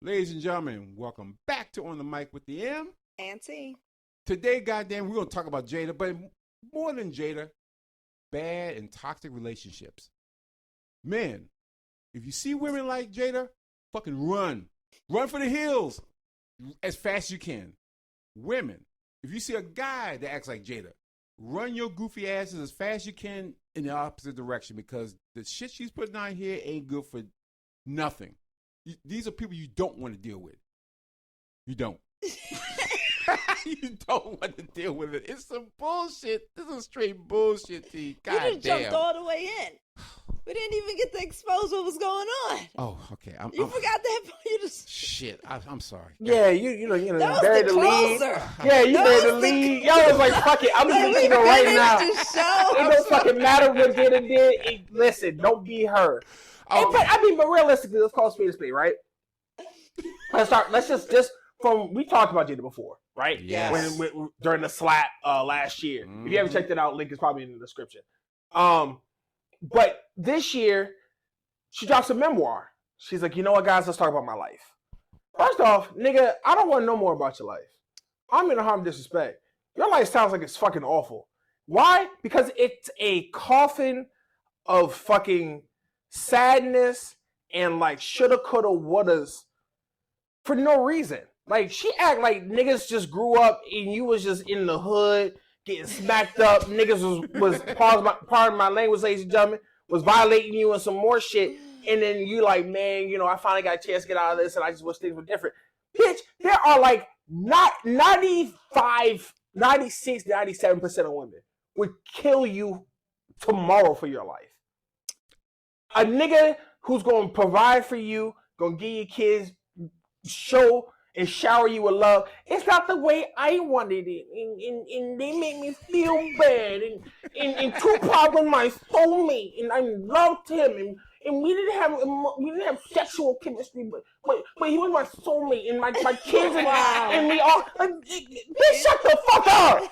Ladies and gentlemen, welcome back to On the Mic with the M. Auntie. Today, goddamn, we're going to talk about Jada, but more than Jada, bad and toxic relationships. Men, if you see women like Jada, fucking run. Run for the hills as fast as you can. Women, if you see a guy that acts like Jada, run your goofy asses as fast as you can in the opposite direction because the shit she's putting out here ain't good for nothing. These are people you don't want to deal with. You don't. You don't want to deal with it. It's some bullshit. This is straight bullshit, T. God you just damn. jumped all the way in. We didn't even get to expose what was going on. Oh, okay. You forgot that part. You just shit. I'm sorry. Yeah, you buried the lead. Yeah, you buried the lead. Y'all was like, fuck it. I'm just gonna right now. It don't fucking matter what Jada did. Listen, don't be her. Oh. But realistically, let's call a spade, right? Let's just from we talked about Jada before, right? Yes. When during the slap last year. If you haven't checked it out, link is probably in the description. But this year, she drops a memoir. She's like, you know what, guys? Let's talk about my life. First off, nigga, I don't want to know more about your life. I'm gonna harm disrespect. Your life sounds like it's fucking awful. Why? Because it's a coffin of fucking sadness and like shoulda, coulda, wouldas for no reason. Like she act like niggas just grew up and you was just in the hood getting smacked up. Niggas was pardon my language, ladies and gentlemen, was violating you and some more shit. And then you like, man, you know, I finally got a chance to get out of this and I just wish things were different. Bitch, there are like not 95, 96, 97% of women would kill you tomorrow for your life. A nigga who's going to provide for you, going to give your kids, show and shower you with love. It's not the way I wanted it. And they make me feel bad. And Tupac was my soulmate. And I loved him. And we didn't have sexual chemistry, but he was my soulmate. And my kids and we all. Bitch, shut the fuck up!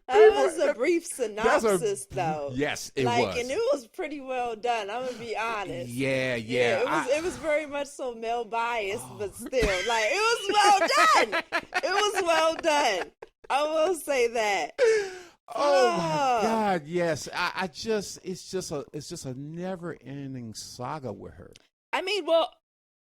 That was a brief synopsis, though. Yes, it was. And it was pretty well done. I'm gonna be honest. Yeah. It was very much so male biased, but still, like it was well done. It was well done. I will say that. Oh my God, yes. It's just a never-ending saga with her. I mean, well,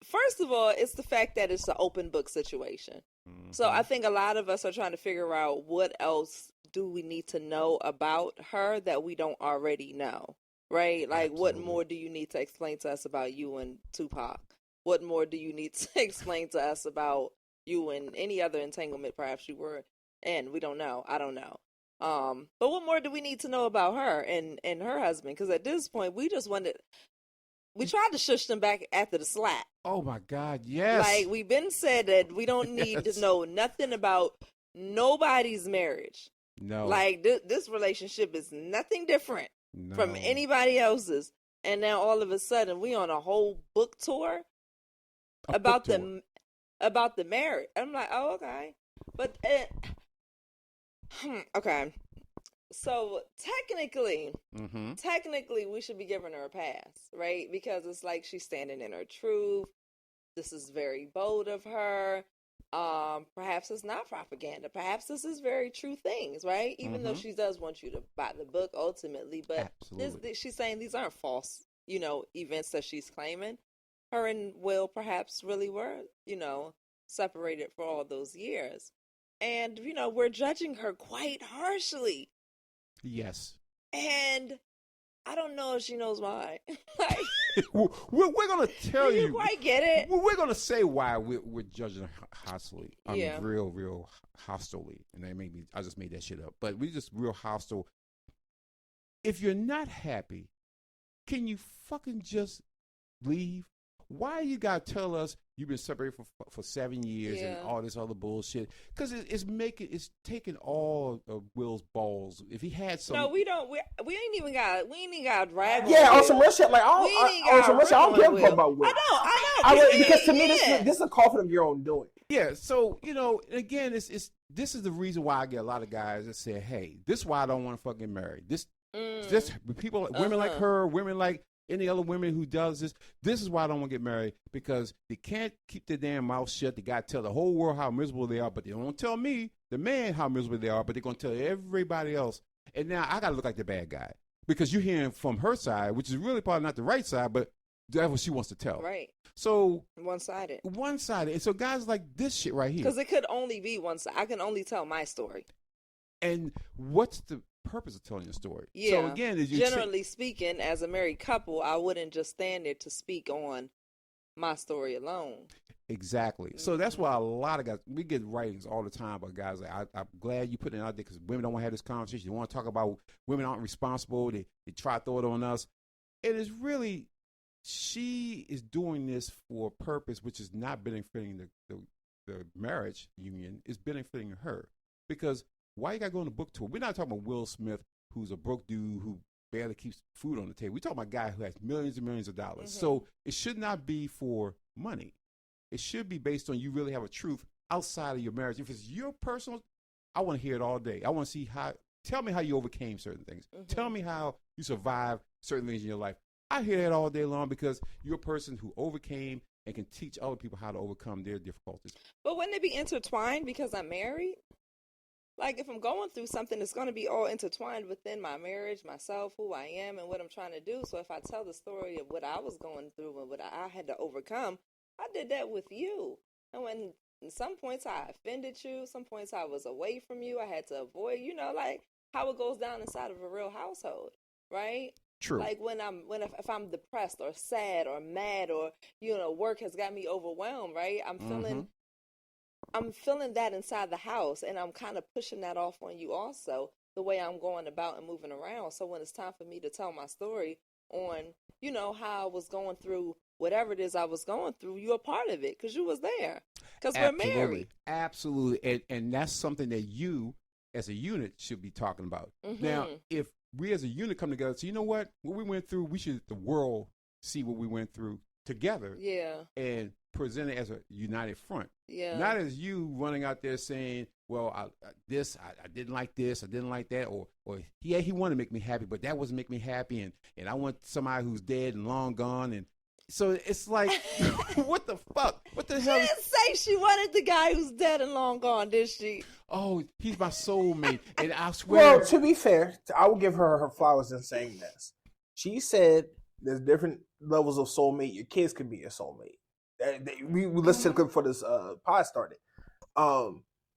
first of all, it's the fact that it's an open book situation. Mm-hmm. So I think a lot of us are trying to figure out what else do we need to know about her that we don't already know, right? Like, Absolutely. What more do you need to explain to us about you and Tupac? What more do you need to explain to us about you and any other entanglement perhaps you were in? We don't know. I don't know. But what more do we need to know about her and her husband? Because at this point, we tried to shush them back after the slap. Oh my God, yes. Like, we've been said that we don't need to know nothing about nobody's marriage. No. Like, this relationship is nothing different from anybody else's. And now all of a sudden, we on a whole book tour about the marriage. I'm like, oh, okay. But, okay. So technically, we should be giving her a pass, right? Because it's like she's standing in her truth. This is very bold of her. Perhaps it's not propaganda. Perhaps this is very true things, right? Even though she does want you to buy the book ultimately, but she's saying these aren't false, events that she's claiming. Her and Will perhaps really were, separated for all those years. And, we're judging her quite harshly. Yes. And I don't know if she knows why. We're going to tell you. You quite get it. We're going to say why we're judging her hostily. Yeah. Real hostilely. And I just made that shit up. But we just real hostile. If you're not happy, can you fucking just leave? Why you got to tell us you've been separated for 7 years and all this other bullshit? Because it's taking all of Will's balls. If he had some, no, we don't. We ain't even got to drag. Yeah, on some real shit. Like I don't give a fuck about Will. I know. Because to me, this is a coffin of your own doing. Yeah, so again, this is the reason why I get a lot of guys that say, "Hey, this is why I don't want to fucking marry." This people, women like her, women like any other women who does this. This is why I don't want to get married, because they can't keep their damn mouth shut. They got to tell the whole world how miserable they are, but they don't tell me, the man, how miserable they are. But they're gonna tell everybody else. And now I gotta look like the bad guy because you're hearing from her side, which is really probably not the right side, but that's what she wants to tell. Right. So one-sided. And so guys like this shit right here. Because it could only be one side. I can only tell my story. And what's the purpose of telling your story? Yeah. So again, generally speaking, as a married couple, I wouldn't just stand there to speak on my story alone. Exactly. So that's why a lot of guys, we get writings all the time about guys like, I'm glad you put it out there because women don't want to have this conversation. They want to talk about women aren't responsible. They try to throw it on us. It is really, she is doing this for a purpose which is not benefiting the marriage union, it's benefiting her. Because why you got to go on a book tour? We're not talking about Will Smith, who's a broke dude who barely keeps food on the table. We're talking about a guy who has millions and millions of dollars. Mm-hmm. So it should not be for money. It should be based on you really have a truth outside of your marriage. If it's your personal, I want to hear it all day. I want to see tell me how you overcame certain things. Mm-hmm. Tell me how you survived certain things in your life. I hear that all day long because you're a person who overcame and can teach other people how to overcome their difficulties. But wouldn't it be intertwined because I'm married? Like, if I'm going through something, it's going to be all intertwined within my marriage, myself, who I am, and what I'm trying to do. So if I tell the story of what I was going through and what I had to overcome, I did that with you. And when in some points I offended you, some points I was away from you, I had to avoid, like how it goes down inside of a real household, right? True. Like if I'm depressed or sad or mad or work has got me overwhelmed, right? I'm feeling that inside the house, and I'm kind of pushing that off on you also, the way I'm going about and moving around. So when it's time for me to tell my story on, how I was going through whatever it is I was going through, you're a part of it because you was there. Because we're married. Absolutely. And that's something that you as a unit should be talking about. Mm-hmm. Now, if we as a unit come together, so you know what we went through, we should the world see what we went through together. Yeah. And present it as a united front. Yeah. Not as you running out there saying, well, I didn't like this, I didn't like that, or yeah, he wanted to make me happy, but that wasn't make me happy, and I want somebody who's dead and long gone, and so it's like, what the fuck? What the hell? She didn't say she wanted the guy who's dead and long gone, did she? Oh, he's my soulmate, and I swear. Well, to be fair, I will give her flowers in saying this. She said there's different levels of soulmate. Your kids can be your soulmate. We listened to the clip for this pod started.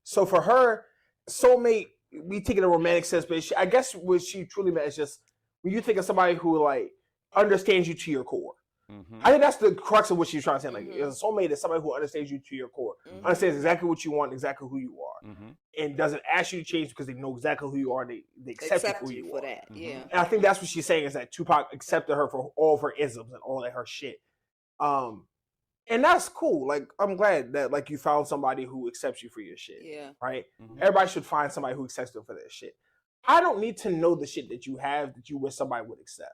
So for her, soulmate, we take it in a romantic sense, but I guess what she truly meant is just when you think of somebody who like understands you to your core. Mm-hmm. I think that's the crux of what she's trying to say. Like, a soulmate is somebody who understands you to your core, understands exactly what you want, exactly who you are, and doesn't ask you to change because they know exactly who you are. And they accept you for you for that. Yeah, and I think that's what she's saying is that Tupac accepted her for all of her isms and all of her shit. And that's cool. Like, I'm glad that like you found somebody who accepts you for your shit. Yeah, right. Mm-hmm. Everybody should find somebody who accepts them for their shit. I don't need to know the shit that you have that you wish somebody would accept.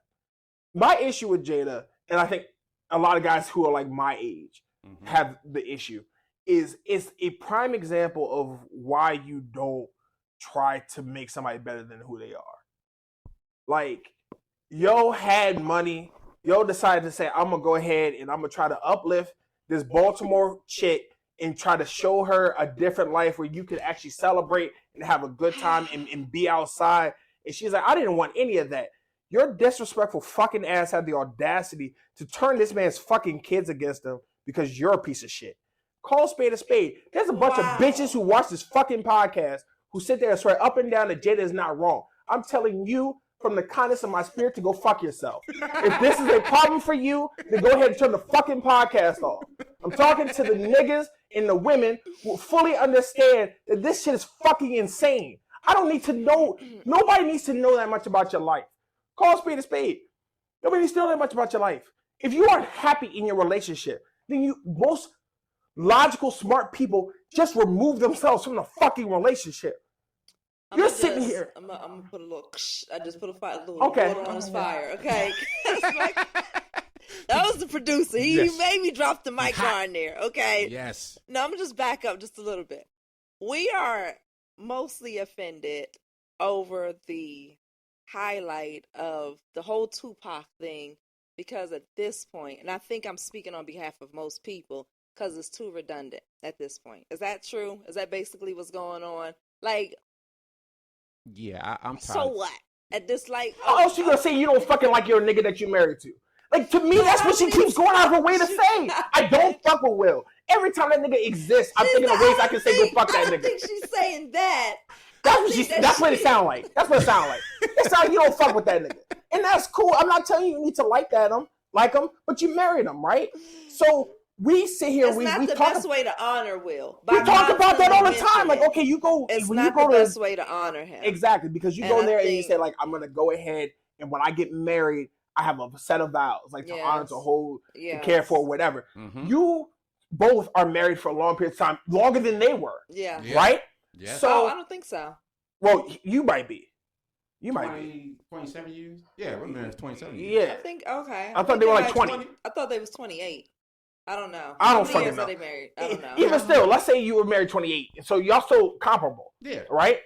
My issue with Jada, and I think a lot of guys who are like my age have the issue, is it's a prime example of why you don't try to make somebody better than who they are. Like, yo had money, yo decided to say, I'm going to go ahead and I'm going to try to uplift this Baltimore chick and try to show her a different life where you could actually celebrate and have a good time and be outside. And she's like, I didn't want any of that. Your disrespectful fucking ass had the audacity to turn this man's fucking kids against him because you're a piece of shit. Call a spade a spade. There's a bunch of bitches who watch this fucking podcast who sit there and swear up and down that Jada is not wrong. I'm telling you from the kindness of my spirit to go fuck yourself. If this is a problem for you, then go ahead and turn the fucking podcast off. I'm talking to the niggas and the women who fully understand that this shit is fucking insane. I don't need to know. Nobody needs to know that much about your life. Call a spade a spade. Nobody needs to know that much about your life. If you aren't happy in your relationship, then most logical, smart people just remove themselves from the fucking relationship. You're sitting here. I'm gonna put a little. I just put a little water on his fire. Okay. That was the producer. He Yes. made me drop the mic on there. Okay. Yes. No, I'm gonna just back up just a little bit. We are mostly offended over the highlight of the whole Tupac thing because at this point, and I think I'm speaking on behalf of most people, because it's too redundant at this point. Is that true? Is that basically what's going on? Like, yeah, I'm tired. So what? At this, like, how else you gonna say you don't fucking like your nigga that you married to? Like, to me, that's what she keeps going out of her way to say. I don't fuck with Will. Every time that nigga exists, I'm thinking of ways I can say go fuck that nigga. I don't think she's saying that. That's what it sounds like. That's what it sounds like. It sounds like you don't fuck with that nigga. And that's cool. I'm not telling you need to like him, but you married him, right? So we sit here. It's not the best way to honor Will. We talk about that all the time. Like, okay, you go. It's not the best way to honor him. Exactly, because you go there and you say, like, I'm gonna go ahead and when I get married, I have a set of vows, like to honor, to hold, to care for, whatever. Mm-hmm. You both are married for a long period of time, longer than they were. Yeah. Right? Yeah. So I don't think so. Well, you might be. You might be. 27 years? Yeah, we're married 27 years. Yeah. I think, okay. I thought they were like 20. I thought they was 28. I don't know. I don't fucking know. Are they married? I don't know. Even still, let's say you were married 28. So y'all still comparable. Yeah. Right?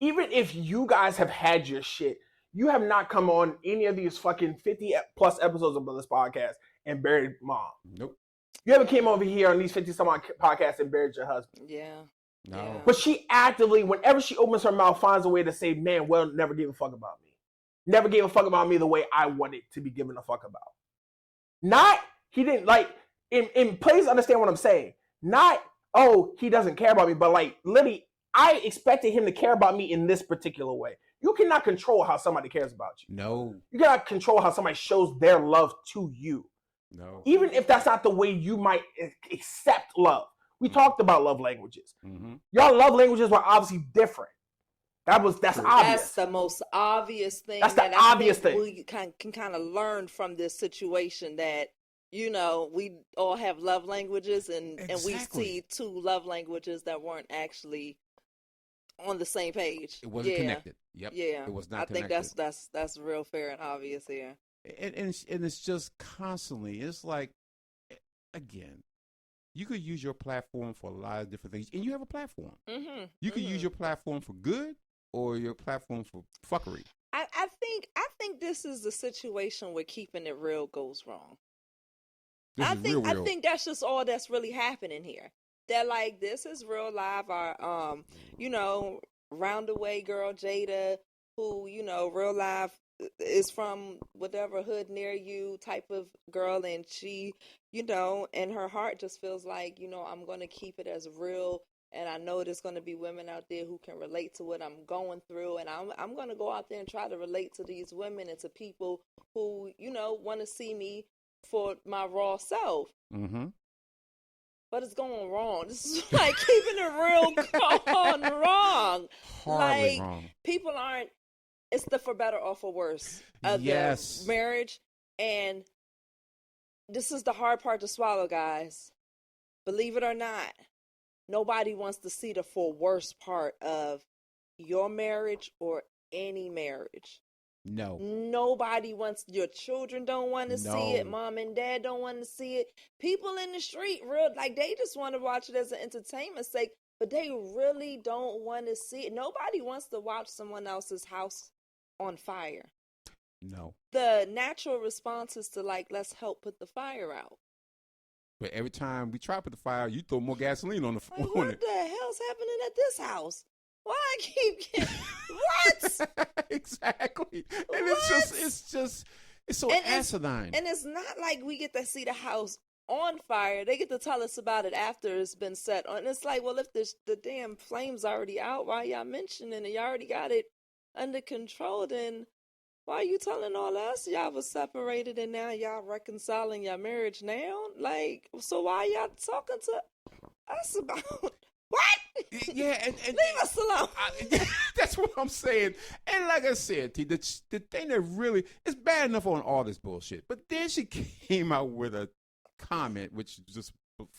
Even if you guys have had your shit, you have not come on any of these fucking 50 plus episodes of this podcast and buried mom. Nope. You ever came over here on these 50 some odd podcasts and buried your husband? Yeah. No. Yeah. But she actively, whenever she opens her mouth, finds a way to say, man, Will never gave a fuck about me. Never gave a fuck about me the way I wanted to be given a fuck about. Not, he didn't, like, please understand what I'm saying. Not, oh, he doesn't care about me, but like, literally, I expected him to care about me in this particular way. You cannot control how somebody cares about you. No. You cannot control how somebody shows their love to you. No. Even if that's not the way you might accept love. We talked about love languages. Mm-hmm. Y'all love languages were obviously different. That's obvious. That's the most obvious thing. That's the obvious thing. We can kind of learn from this situation that, you know, we all have love languages and we see two love languages that weren't actually on the same page. It wasn't connected. Yep. Yeah. It was not connected. I think that's real fair and obvious here. And it's just constantly, it's like, again, you could use your platform for a lot of different things, and you have a platform. Mm-hmm. You could use your platform for good or your platform for fuckery. I think this is the situation where keeping it real goes wrong. I think that's just all that's really happening here. They're like, this is real live. Our roundaway girl Jada, who, you know, real life is from whatever hood near you type of girl, and she, you know, in her heart just feels like, you know, I'm going to keep it as real, and I know there's going to be women out there who can relate to what I'm going through, and I'm going to go out there and try to relate to these women and to people who, you know, want to see me for my raw self. Mm-hmm. But it's going wrong. This is like keeping it real going wrong. Horribly wrong. People aren't, it's the for better or for worse of the marriage. And this is the hard part to swallow, guys. Believe it or not, nobody wants to see the for worse part of your marriage or any marriage. No. Nobody wants, your children don't want to see it. Mom and dad don't want to see it. People in the street, they just want to watch it as an entertainment sake, but they really don't want to see it. Nobody wants to watch someone else's house on fire. No. The natural response is to, like, let's help put the fire out. But every time we try to put the fire, you throw more gasoline on the like, what the hell's happening at this house? Why I keep getting what? Exactly. And it's so asinine. And it's not like we get to see the house on fire. They get to tell us about it after it's been set on. And it's like, well, if the damn flame's already out, why y'all mentioning it? Y'all already got it under control, then why are you telling all us y'all was separated and now y'all reconciling your marriage now? Like, so why y'all talking to us about what? Yeah, and leave us alone. That's what I'm saying. And like I said, T, the thing that really, it's bad enough on all this bullshit, but then she came out with a comment which just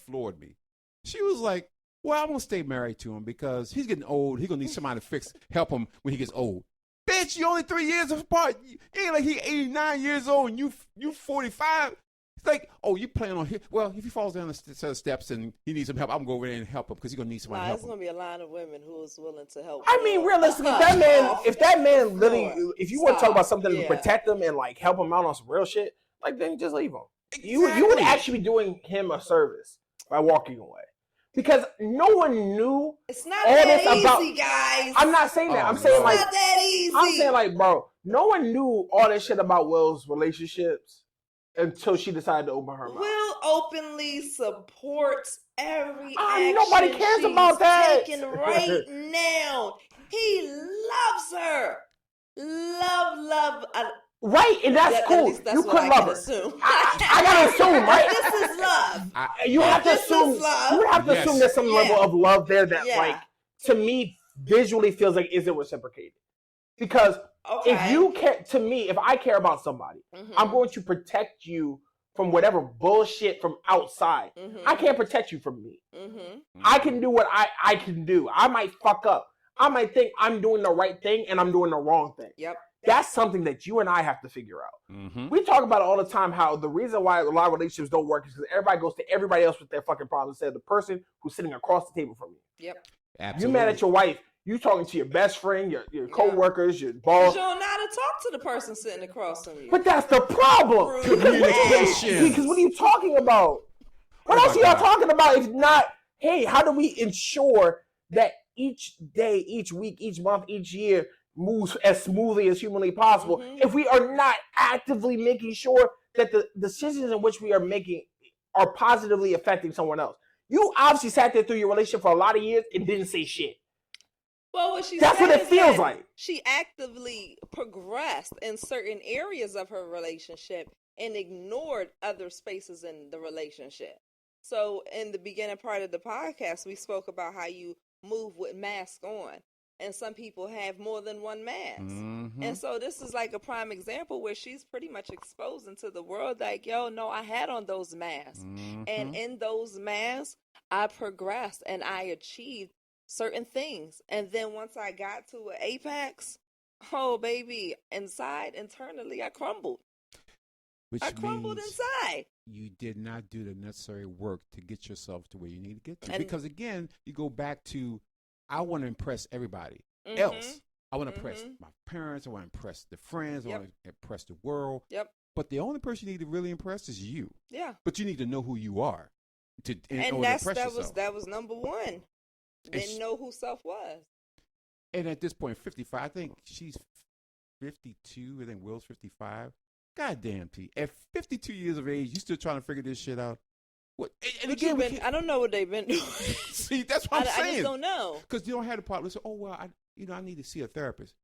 floored me. She was like, well, I'm going to stay married to him because he's getting old. He's going to need somebody to help him when he gets old. Bitch, bitch, you only 3 years apart. It ain't like he 89 years old and you 45. It's like, oh, you plan on him. Well, if he falls down the set of steps and he needs some help, I'm going to go over there and help him because he's going to need somebody to help him. There's going to be a line of women who is willing to help. I mean, realistically, if that man literally, if you want to talk about something to protect him and like help him out on some real shit, like then just leave him. Exactly. You would actually be doing him a service by walking away. Because no one knew it's not all that this easy, guys. I'm not saying that. I'm saying it's not that easy. I'm saying like, bro, no one knew all this shit about Will's relationships until she decided to open her mouth. Will openly supports every action nobody cares about that. Taking right now. He loves her. Love. Right, and that's cool. That's you could love her. Assume. I gotta assume, right? This is love. You have to assume. You have to assume there's some level of love there that, like, to me, visually feels like isn't reciprocated. Because if you care, to me, if I care about somebody, I'm going to protect you from whatever bullshit from outside. I can't protect you from me. I can do what I can do. I might fuck up. I might think I'm doing the right thing and I'm doing the wrong thing. Yep. That's something that you and I have to figure out. We talk about it all the time, how the reason why a lot of relationships don't work is because everybody goes to everybody else with their fucking problems instead of the person who's sitting across the table from you. Yep. Absolutely. You mad at your wife, you talking to your best friend, your co-workers, your boss. You don't know how to talk to the person sitting across from you. But that's the problem. Communication. Because what are you talking about? What else are y'all talking about if not, hey, how do we ensure that each day, each week, each month, each year moves as smoothly as humanly possible if we are not actively making sure that the decisions in which we are making are positively affecting someone else? You obviously sat there through your relationship for a lot of years and didn't say shit. Well, what she That's said what it feels like. She actively progressed in certain areas of her relationship and ignored other spaces in the relationship. So in the beginning part of the podcast, we spoke about how you move with mask on. And some people have more than one mask. And so this is like a prime example where she's pretty much exposing to the world like, yo, no, I had on those masks. And in those masks, I progressed and I achieved certain things. And then once I got to an apex, oh, baby, internally, I crumbled. I crumbled inside. You did not do the necessary work to get yourself to where you need to get to. Because, again, you go back to, I want to impress everybody else. I want to impress my parents. I want to impress the friends. I want to impress the world. But the only person you need to really impress is you. Yeah. But you need to know who you are in order to impress yourself. That was number one. Didn't know who self was. And at this point, 55, I think she's 52. I think Will's 55. Goddamn, P. At 52 years of age, you still trying to figure this shit out? What? And again, I don't know what they've been doing. See, that's what I'm saying. I just don't know. Because you don't have the part. Listen, oh well, I need to see a therapist.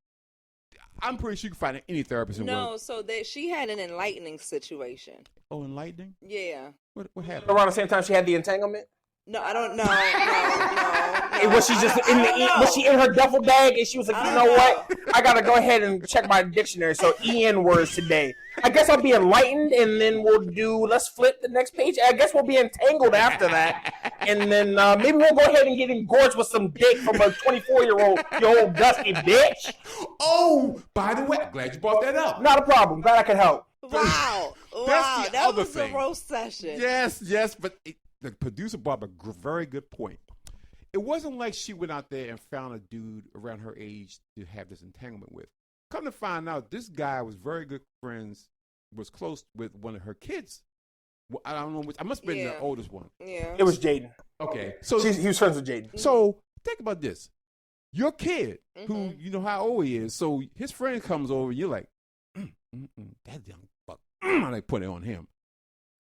I'm pretty sure you can find any therapist. So she had an enlightening situation. Oh, enlightening? Yeah. What happened? Around the same time she had the entanglement. No, I don't know. No. Was she just was she in her duffel bag and she was like, you know what? I gotta go ahead and check my dictionary. So EN words today. I guess I'll be enlightened and then let's flip the next page. I guess we'll be entangled after that. And then maybe we'll go ahead and get engorged with some dick from a 24-year-old, you old dusty bitch. Oh, by the way, I'm glad you brought that up. Not a problem. Glad I could help. Wow. That was a roast session. Yes, but the producer brought up a very good point. It wasn't like she went out there and found a dude around her age to have this entanglement with. Come to find out, this guy was very good friends, was close with one of her kids. Well, I don't know which. I must have been the oldest one. Yeah. It was Jaden. Okay. So he was friends with Jaden. So think about this. Your kid, who you know how old he is, so his friend comes over, and you're like, that young fuck. I like put it on him.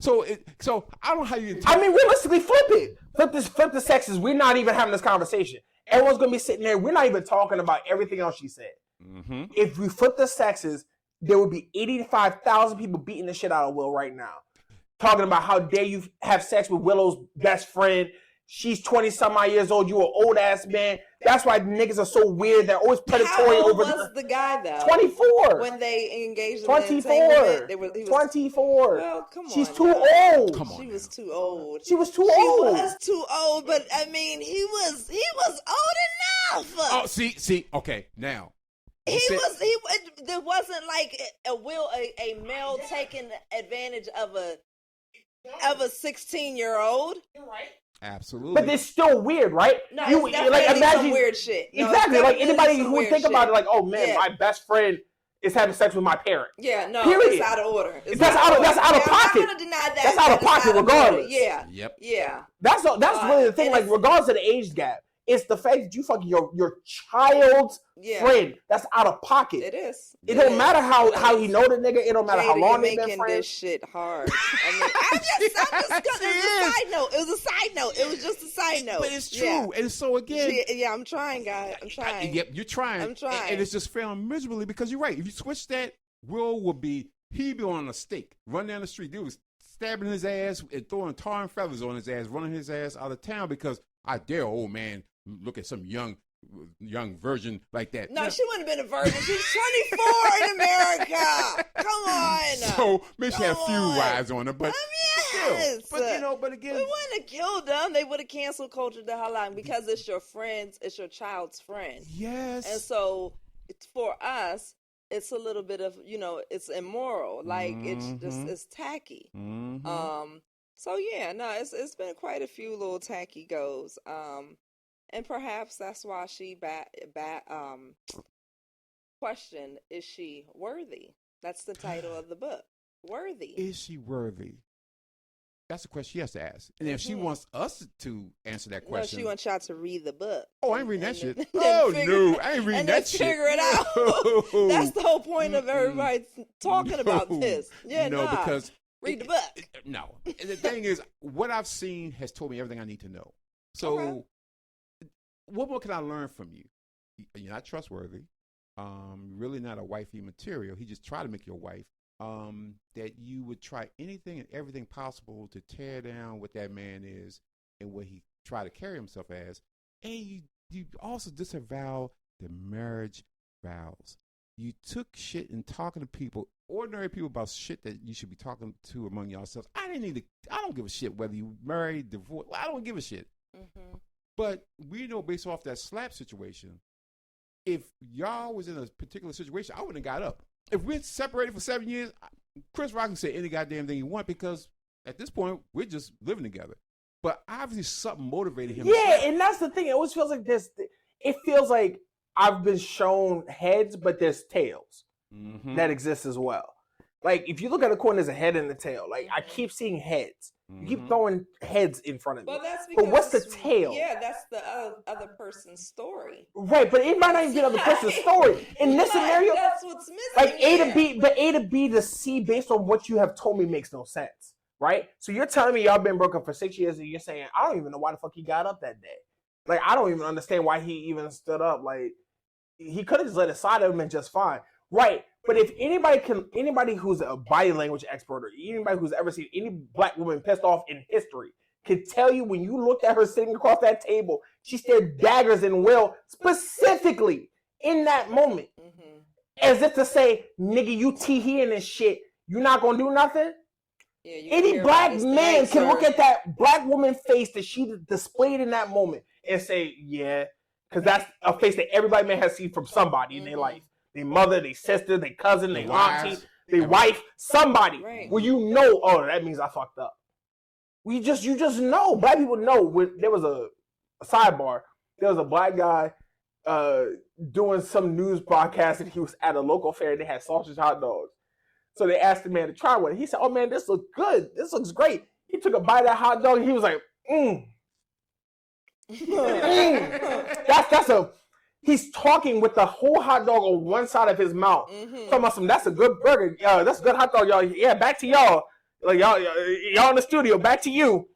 So I don't know how you. I mean, realistically, flip it. Flip the sexes. We're not even having this conversation. Everyone's gonna be sitting there. We're not even talking about everything else she said. If we flip the sexes, there would be 85,000 people beating the shit out of Will right now, talking about how dare you have sex with Willow's best friend. She's 20-some-odd years old. You an old-ass man. That's why niggas are so weird. They're always predatory over was the guy, though? 24. When they engaged in 24. He was 24. Well, come on. She's too old. Come on. She was too old. She was too old. She was too old, but I mean, he was old enough. Oh, see. Okay, now There wasn't like a male taking advantage of a 16-year-old. You're right. Absolutely. But it's still weird, right? No, it's definitely some weird shit. No, exactly. Like anybody who would think about it, like, oh man, my best friend is having sex with my parent. Yeah, no, period. It's out of order. That's out of pocket. I'm not gonna deny that. That's out of pocket, regardless. Yeah. Yep. Yeah. That's really the thing. Like, regardless of the age gap, it's the fact that you fucking your child's friend. That's out of pocket. It is. It don't matter how he know the nigga. It don't matter how long they been friends. Making this shit hard. I mean, I'm just it was a side note. It was a side note. It was just a side note. But it's true. And so again, I'm trying, guys. I'm trying. Yep, you're trying. I'm trying. And it's just failing miserably because you're right. If you switch that, Will would be he'd be on a stake, run down the street. Dude was stabbing his ass and throwing tar and feathers on his ass, running his ass out of town because I dare old man look at some young virgin like that. No, she wouldn't have been a virgin. She's 24 in America. Come on. So maybe she had a few wives on her, but yes. Still. But again, we wouldn't have killed them. They would have canceled culture the hell out because it's your friend's, it's your child's friend. Yes. And so for us, it's a little bit of, it's immoral. Like it's tacky. Mm-hmm. So yeah, no, it's been quite a few little tacky goes. And perhaps that's why she questioned, is she worthy? That's the title of the book. Worthy. Is she worthy? That's the question she has to ask. And if she wants us to answer that question. No, she wants y'all to read the book. Oh, I ain't reading that shit. Oh, no, I ain't reading that shit. And figure it out. That's the whole point of everybody talking about this. Yeah, because read the book. No. And the thing is, what I've seen has told me everything I need to know. So what more can I learn from you? You're not trustworthy. Really not a wifey material. He just tried to make you a wife. That you would try anything and everything possible to tear down what that man is and what he tried to carry himself as. And you also disavow the marriage vows. You took shit and talking to people, ordinary people, about shit that you should be talking to among yourselves. I don't give a shit whether you married, divorced. I don't give a shit. Mm-hmm. But we know based off that slap situation, if y'all was in a particular situation, I wouldn't have got up. If we're separated for 7 years, Chris Rock can say any goddamn thing he wants because at this point, we're just living together. But obviously something motivated him. Yeah, and that's the thing. It always feels like this. It feels like I've been shown heads, but there's tails that exist as well. Like, if you look at a coin, there's a head and a tail. Like, I keep seeing heads. You keep throwing heads in front of me. Well, that's because, but what's the tail? Yeah, that's the other person's story. Right, but it might not even be the other person's story. In this scenario, that's what's missing. Like A to B, but A to B to C based on what you have told me makes no sense. Right? So you're telling me y'all been broken for 6 years and you're saying, I don't even know why the fuck he got up that day. Like, I don't even understand why he even stood up. Like, he could have just let it slide of him and just fine. Right. But if anybody who's a body language expert or anybody who's ever seen any black woman pissed off in history can tell you when you looked at her sitting across that table, she stared daggers in Will specifically in that moment. Mm-hmm. As if to say, nigga, you tee-heeing this shit, you not gonna do nothing? Yeah, any black man can look at that black woman face that she displayed in that moment and say, yeah, because that's a face that everybody may have seen from somebody in their life. Their mother, their sister, their cousin, their auntie, their wife, somebody. Right. Where you know, oh, that means I fucked up. You just know. Black people know. There was a sidebar. There was a black guy doing some news broadcast, and he was at a local fair, and they had sausage hot dogs. So they asked the man to try one. He said, oh, man, this looks good. This looks great. He took a bite of that hot dog, and he was like, He's talking with the whole hot dog on one side of his mouth. Talking about some, that's a good burger. That's a good hot dog, y'all. Yeah, back to y'all. Like y'all in the studio, back to you.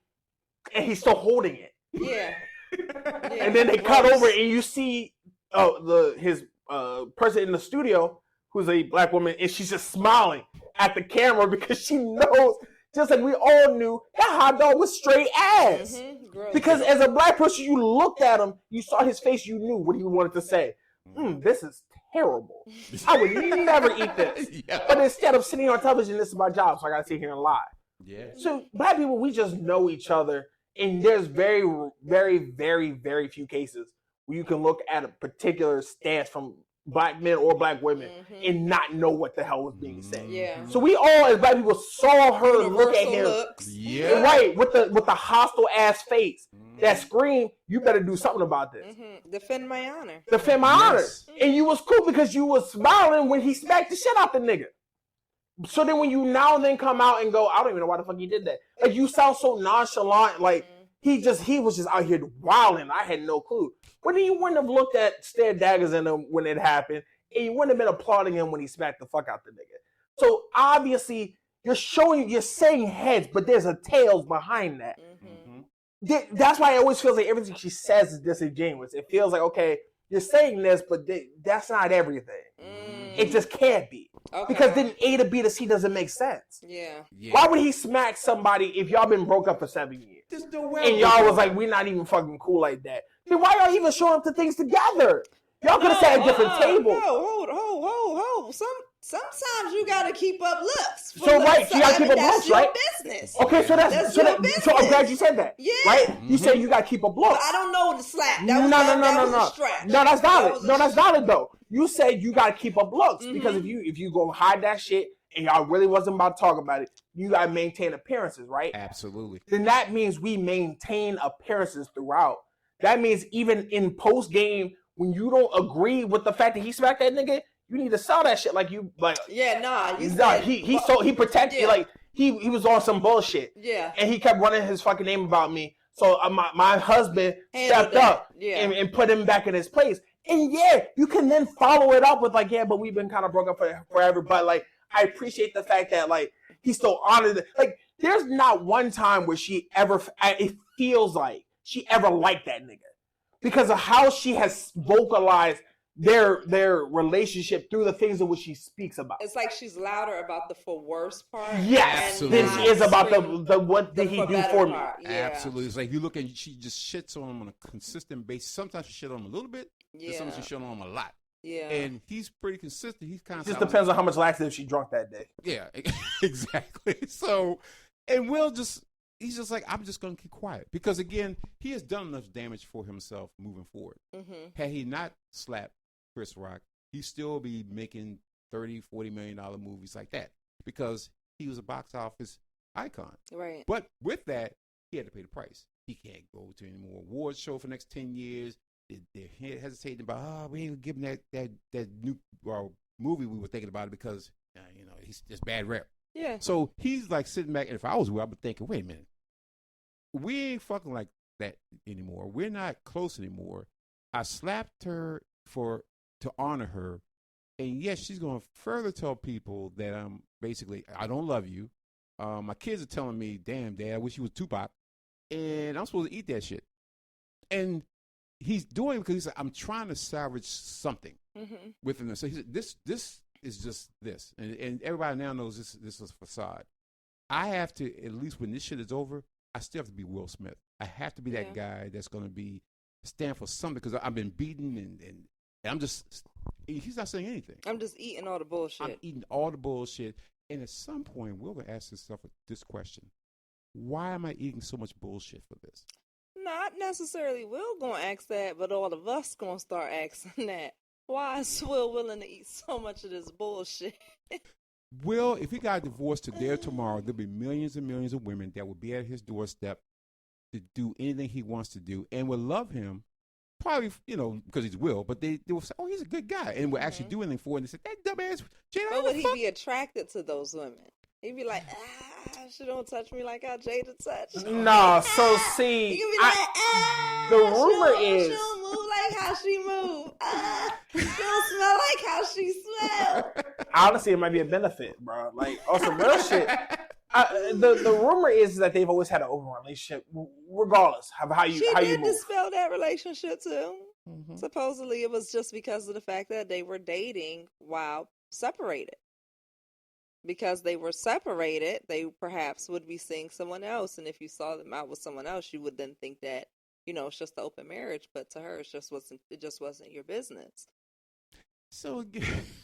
And he's still holding it. Yeah. And then they cut over and you see his person in the studio who's a black woman, and she's just smiling at the camera because she knows, just like we all knew, that hot dog was straight ass. Because as a black person, you looked at him, you saw his face, you knew what he wanted to say. This is terrible. I would never eat this. Yeah. But instead of sitting on television, this is my job, so I gotta sit here and lie. Yeah. So black people, we just know each other, and there's very, very, very, very few cases where you can look at a particular stance from black men or black women and not know what the hell was being said. Yeah. So we all, as black people, saw her look at him. Yeah. Right, with the hostile ass face. That scream, you better do something about this. Defend my honor. Defend my honor. And you was cool because you was smiling when he smacked the shit out the nigga. So then when you now then come out and go, I don't even know why the fuck he did that. Like, you sound so nonchalant, like he was just out here wilding. I had no clue. But then you wouldn't have stared daggers in him when it happened, and you wouldn't have been applauding him when he smacked the fuck out the nigga. So obviously you're saying heads, but there's a tails behind that. That's why it always feels like everything she says is disingenuous. It feels like, okay, you're saying this, but that's not everything. It just can't be. Because then A to B to C doesn't make sense. Yeah. Why would he smack somebody if y'all been broke up for 7 years? There's no way. And y'all was like, we're not even fucking cool like that. Then why y'all even showing up to things together? Y'all could have sat at different tables. No, hold. Sometimes you gotta keep up looks. So right, you gotta keep up looks, right? Business. Okay, so that's your business. So I'm glad you said that. Yeah. Right? You said you gotta keep up looks. But I don't know the slap. That was a stretch. No, that's valid. No, that's valid though. You said you gotta keep up looks because if you go hide that shit and y'all really wasn't about to talk about it, you gotta maintain appearances, right? Absolutely. Then that means we maintain appearances throughout. That means even in post game, when you don't agree with the fact that he smacked that nigga, you need to sell that shit like you like. Yeah, nah. He protected like he was on some bullshit. Yeah. And he kept running his fucking name about me. So my husband stepped up and put him back in his place. And yeah, you can then follow it up with like, yeah, but we've been kind of broke up forever. But like, I appreciate the fact that like he still honored it. Like, there's not one time where it feels like she ever liked that nigga because of how she has vocalized their relationship through the things in which she speaks about. It's like she's louder about the for worse part. Yes, than she is about the what did he do for me. Yeah. Absolutely. It's like you look and she just shits on him on a consistent basis. Sometimes she shit on him a little bit. Yeah. Sometimes she shit on him a lot. Yeah. And he's pretty consistent. He's kind of just depends on how much laxative she drunk that day. Yeah, exactly. So, and he's just like, I'm just going to keep quiet. Because, again, he has done enough damage for himself moving forward. Had he not slapped Chris Rock, he'd still be making $30, $40 million movies like that. Because he was a box office icon. Right. But with that, he had to pay the price. He can't go to any more awards show for the next 10 years. They're hesitating about, we ain't giving that new movie we were thinking about it because, he's just bad rep. Yeah. So he's like sitting back, and if I was with, I'd be thinking, wait a minute, we ain't fucking like that anymore. We're not close anymore. I slapped her to honor her, and yes, she's going to further tell people that I don't love you. My kids are telling me, damn, Dad, I wish you was Tupac, and I'm supposed to eat that shit. And he's doing it because he's like, I'm trying to salvage something within this. So he said, this is just this. And everybody now knows this is a facade. I have to, at least when this shit is over, I still have to be Will Smith. I have to be that guy that's going to stand for something because I've been beaten and I'm just, he's not saying anything. I'm just eating all the bullshit. I'm eating all the bullshit. And at some point, Will will ask himself this question. Why am I eating so much bullshit for this? Not necessarily Will gonna ask that, but all of us gonna start asking that. Why is Will willing to eat so much of this bullshit? Will, if he got divorced today or tomorrow, there'll be millions and millions of women that will be at his doorstep to do anything he wants to do and will love him, probably, because he's Will, but they will say, oh, he's a good guy, and will actually do anything for him. And they say, that dumbass Jada. But would he be attracted to those women? He'd be like, she don't touch me like how Jada touched. No, so see, he could be like, the rumor is she don't move like how she move. She don't smell like how she smell. Honestly, it might be a benefit, bro. Like, on some real shit. The rumor is that they've always had an open relationship, regardless of how you move. She did dispel that relationship too. Supposedly, it was just because of the fact that they were dating while separated. Because they were separated, they perhaps would be seeing someone else, and if you saw them out with someone else, you would then think that it's just an open marriage. But to her, it just wasn't your business. So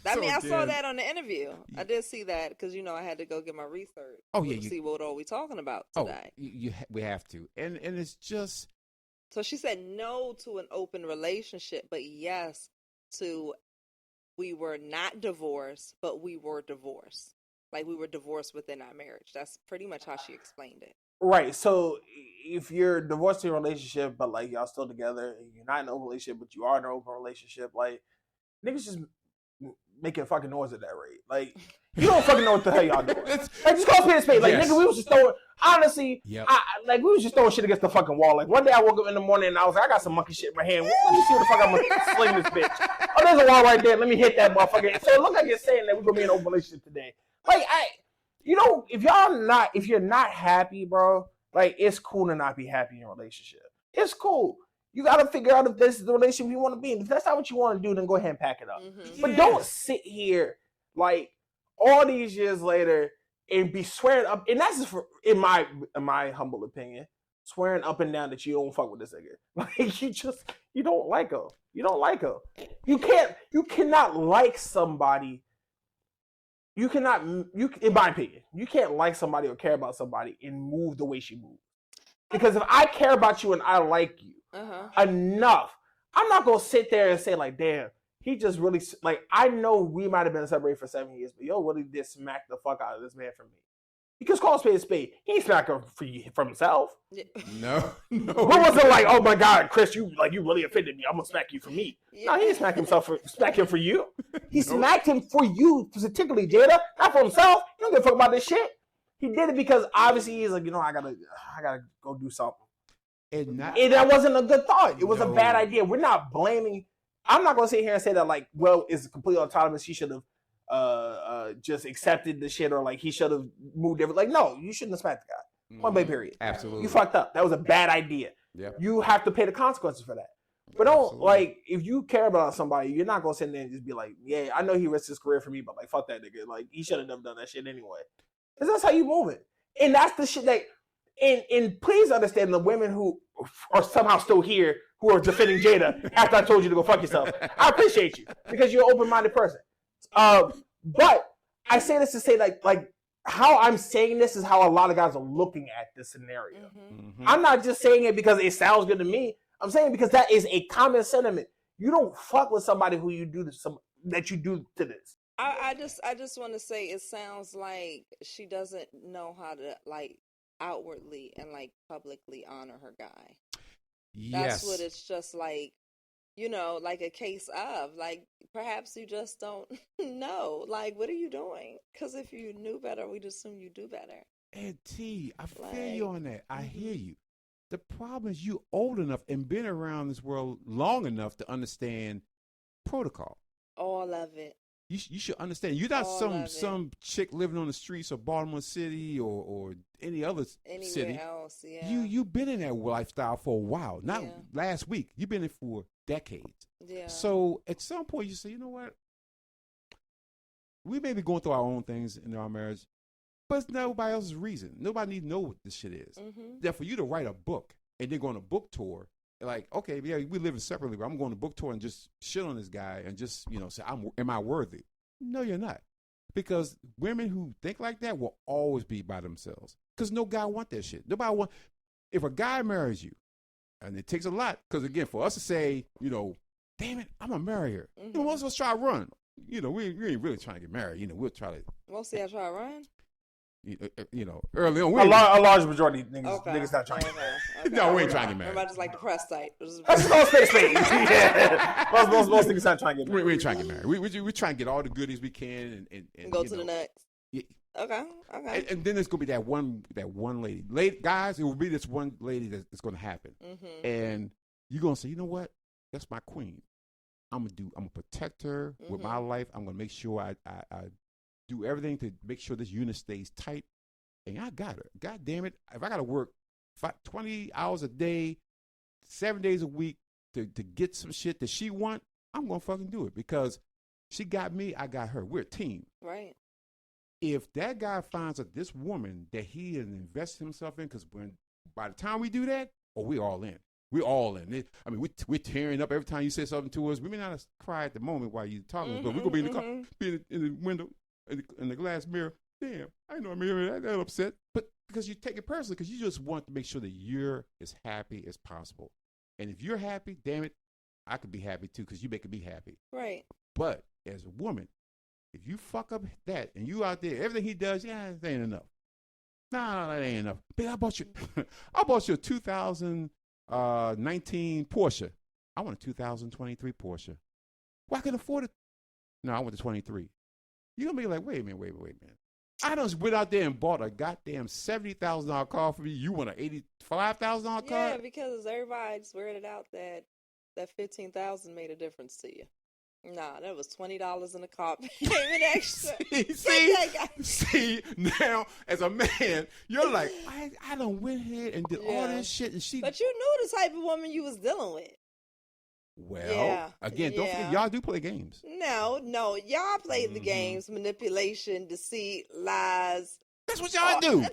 I saw that on the interview. I did see that because I had to go get my research. Oh yeah, to see what are we talking about today. We have to, and it's just. So she said no to an open relationship, but yes to we were not divorced, but we were divorced. Like we were divorced within our marriage. That's pretty much how she explained it. Right. So if you're divorced in a relationship, but like y'all still together, and you're not in an open relationship, but you are in an open relationship, like niggas just making fucking noise at that rate. Like you don't fucking know what the hell y'all doing. Like just call space. Like nigga, we was just throwing. Honestly, we was just throwing shit against the fucking wall. Like one day I woke up in the morning and I was like, I got some monkey shit in my hand. Let me see what the fuck I'm gonna sling this bitch. Oh, there's a wall right there. Let me hit that motherfucker. So it looks like you're saying that we're gonna be in an open relationship today. Like if you're not happy, bro, like it's cool to not be happy in a relationship. It's cool. You gotta figure out if this is the relationship you want to be in. If that's not what you want to do, then go ahead and pack it up. Mm-hmm. But don't sit here like all these years later and be swearing up. And that's just in my humble opinion, swearing up and down that you don't fuck with this nigga. Like you don't like her. You don't like her. You cannot like somebody. In my opinion, you can't like somebody or care about somebody and move the way she moves. Because if I care about you and I like you enough, I'm not going to sit there and say like, damn, he just really, like, I know we might have been separated for 7 years, but yo really did smack the fuck out of this man for me. Because call a spade a spade. He ain't smack her for himself. No. What was it like, oh my God, Chris, you really offended me. I'm going to smack you for me. Yeah. No, he didn't smack him for you. He smacked him for you, particularly, Jada, not for himself. He don't give a fuck about this shit. He did it because obviously he's like, I gotta go do something. And that wasn't a good thought. It was a bad idea. We're not blaming. I'm not gonna sit here and say that like, well, it's completely autonomous. He should have just accepted the shit, or like he should have moved everything. Like, no, you shouldn't have smacked the guy. Point blank period. Absolutely. You fucked up. That was a bad idea. Yeah. You have to pay the consequences for that. But don't like if you care about somebody, you're not gonna sit there and just be like, yeah, I know he risked his career for me, but like fuck that nigga. Like he should have never done that shit anyway. Because that's how you move it. And that's the shit that, and please understand the women who are somehow still here who are defending Jada after I told you to go fuck yourself. I appreciate you because you're an open-minded person. But I say this to say like how I'm saying this is how a lot of guys are looking at this scenario. Mm-hmm. I'm not just saying it because it sounds good to me. I'm saying it because that is a common sentiment. You don't fuck with somebody who you do that you do to this. I just want to say it sounds like she doesn't know how to like outwardly and like publicly honor her guy. Yes. That's what it's just like, like a case of like perhaps you just don't know. Like, what are you doing? Because if you knew better, we'd assume you do better. And T, I feel you on that. I hear you. The problem is you old enough and been around this world long enough to understand protocol. All of it. You should understand. You're not some chick living on the streets of Baltimore City or any other city. Else, yeah. You've been in that lifestyle for a while. Not last week. You've been in it for decades. Yeah. So at some point you say, you know what? We may be going through our own things in our marriage, but it's nobody else's reason. Nobody needs to know what this shit is. Mm-hmm. That for you to write a book and then go on a book tour, like, okay, yeah, we live separately, but I'm going to book tour and just shit on this guy and just, say, am I worthy? No, you're not. Because women who think like that will always be by themselves. Because no guy want that shit. If a guy marries you, and it takes a lot, because again, for us to say, damn it, I'm going to marry her. Mm-hmm. Most of us try to run. We ain't really trying to get married. We'll try to. Mostly I try to run. Early on, a large majority of niggas not trying to get married. Okay. No, we ain't trying to get married. Everybody just like the press site. That's all space. Yeah. Most niggas not trying to get married. We ain't trying to get married. We try and get all the goodies we can and go to the next. Yeah. Okay. And then there's gonna be that one lady. Guys, it will be this one lady that's gonna happen. Mm-hmm. And you're gonna say, you know what? That's my queen. I'm gonna protect her with my life. I'm gonna make sure I do everything to make sure this unit stays tight. And I got her. God damn it. If I got to work 20 hours a day, 7 days a week to get some shit that she want, I'm going to fucking do it because she got me, I got her. We're a team. Right. If that guy finds that this woman that he has invested himself in, because by the time we do that, we're all in. We're all in. We're tearing up every time you say something to us. We may not cry at the moment while you're talking, but we're going to be in the car, be in the window, in the glass mirror. Damn, I know I'm that upset. But because you take it personally, because you just want to make sure that you're as happy as possible. And if you're happy, damn it, I could be happy too because you making me happy. Right. But as a woman, if you fuck up that and you out there, everything he does, it ain't enough. No, that ain't enough. Babe, I bought you a 2019 Porsche. I want a 2023 Porsche. Well, I can afford it. No, I want the 23. You're going to be like, wait a minute. I done went out there and bought a goddamn $70,000 car for me. You want an $85,000 car? Yeah, because everybody's weirded out that $15,000 made a difference to you. Nah, that was $20 in the car payment extra. See, now as a man, you're like, I done went ahead and did all this shit, and she. But you knew the type of woman you was dealing with. Well, again, don't forget, y'all do play games. No, y'all play the games, manipulation, deceit, lies. That's what y'all do.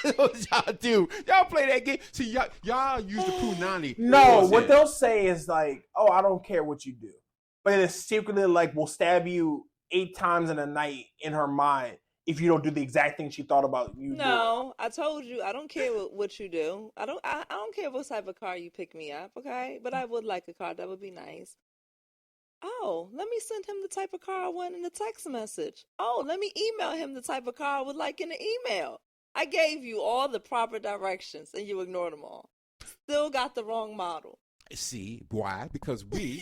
That's what y'all do. Y'all play that game. See, y'all use the punani. No, what they'll say is like, oh, I don't care what you do. But it's secretly like, will stab you 8 times in a night in her mind if you don't do the exact thing she thought about you. No, I told you, I don't care what you do. I don't care what type of car you pick me up, okay? But I would like a car that would be nice. Oh, let me send him the type of car I want in the text message. Oh, let me email him the type of car I would like in the email. I gave you all the proper directions and you ignored them all. Still got the wrong model. See, why? Because we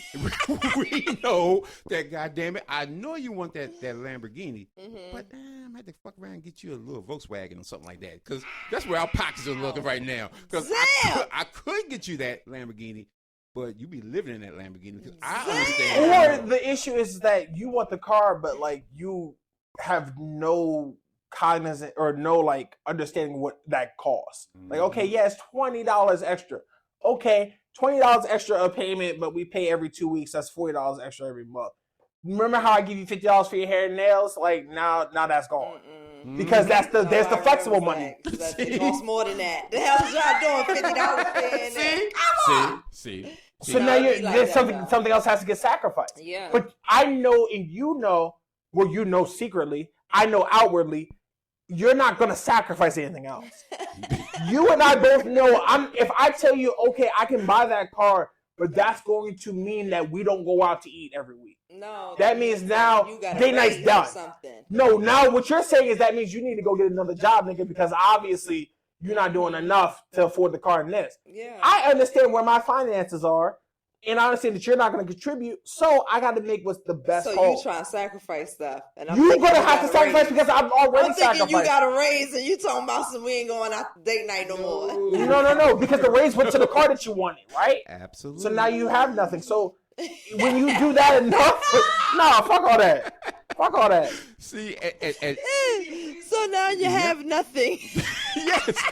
know that, goddamn it, I know you want that Lamborghini, but I might have to fuck around and get you a little Volkswagen or something like that, because that's where our pockets are looking right now. Because I could get you that Lamborghini, but you be living in that Lamborghini. Because I understand. Or the issue is that you want the car, but like you have no cognizant or no like understanding what that costs. Like, okay, yeah, it's $20 extra. Okay. $20 extra a payment, but we pay every 2 weeks. That's $40 extra every month. Remember how I give you $50 for your hair and nails? Like now that's gone. Because there's the flexible money. It costs more than that. The hell is y'all doing $50 See. So now there's something else has to get sacrificed. Yeah. But I know, and you know secretly, I know outwardly, you're not going to sacrifice anything else. You and I both know, if I tell you, okay, I can buy that car, but that's going to mean that we don't go out to eat every week. No. That means now date night's done. No, now what you're saying is that means you need to go get another job, nigga, because obviously you're not doing enough to afford the car and this. Yeah. I understand where my finances are, and I understand that you're not going to contribute, so I got to make what's the best So call. you trying to sacrifice stuff. And You're going to have to sacrifice because I've already sacrificed. I'm thinking you got a raise and you talking about some we ain't going out to date night no more. No, because the raise went to the car that you wanted, right? Absolutely. So now you have nothing. So when you do that enough, fuck all that. Fuck all that. See, so now you have nothing. Yes.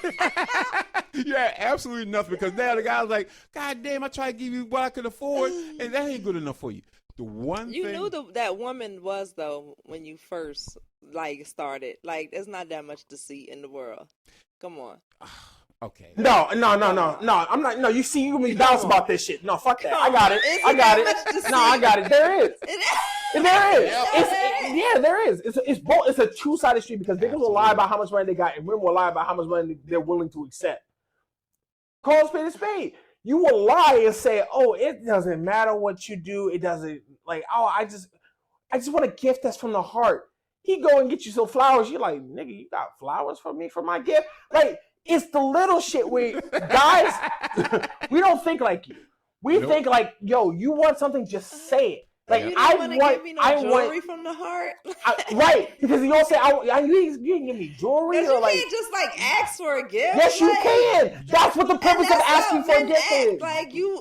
You have absolutely nothing, because now the guy's like, God damn, I try to give you what I could afford, and that ain't good enough for you. The one you thing... knew that woman was, though, when you first started. Like, there's not that much deceit in the world. Come on. Okay. No. I'm not. No, you see, you gonna be balanced about this shit. No, fuck that. I got it. I got it. No, I got it. There is. There is. There is. It's both. It's a two-sided street, because niggas will lie about how much money they got, and women will lie about how much money they're willing to accept. Call a spade a spade. You will lie and say, "Oh, it doesn't matter what you do. It doesn't I just want a gift that's from the heart." He go and get you some flowers. You're like, nigga, you got flowers for me for my gift? Like, it's the little shit where guys, we don't think like you. We think like, yo, you want something, just say it. Like, you don't want to give me no jewelry from the heart, right? Because you don't say, you didn't give me jewelry, or you can't just ask for a gift. Yes, you can. That's what the purpose of asking for a gift is. Like y'all.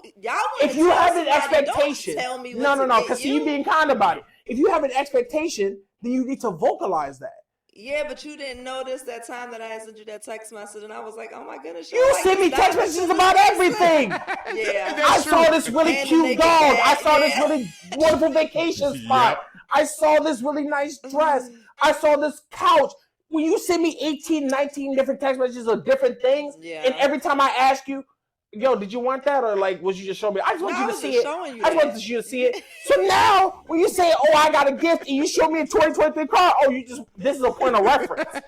If you have an expectation, don't tell me no, because you being kind about it. If you have an expectation, then you need to vocalize that. Yeah, but you didn't notice that time that I sent you that text message, and I was like, oh my goodness. You send me text messages about everything. Yeah. I saw this really cute dog. I saw this really wonderful vacation spot. Yep. I saw this really nice dress. I saw this couch. When you send me 18, 19 different text messages of different things, and every time I ask you, yo, did you want that, or was you just showing me? I just want you to see it. I just want you to see it. So now, when you say, "Oh, I got a gift," and you show me a 2023 car, this is a point of reference.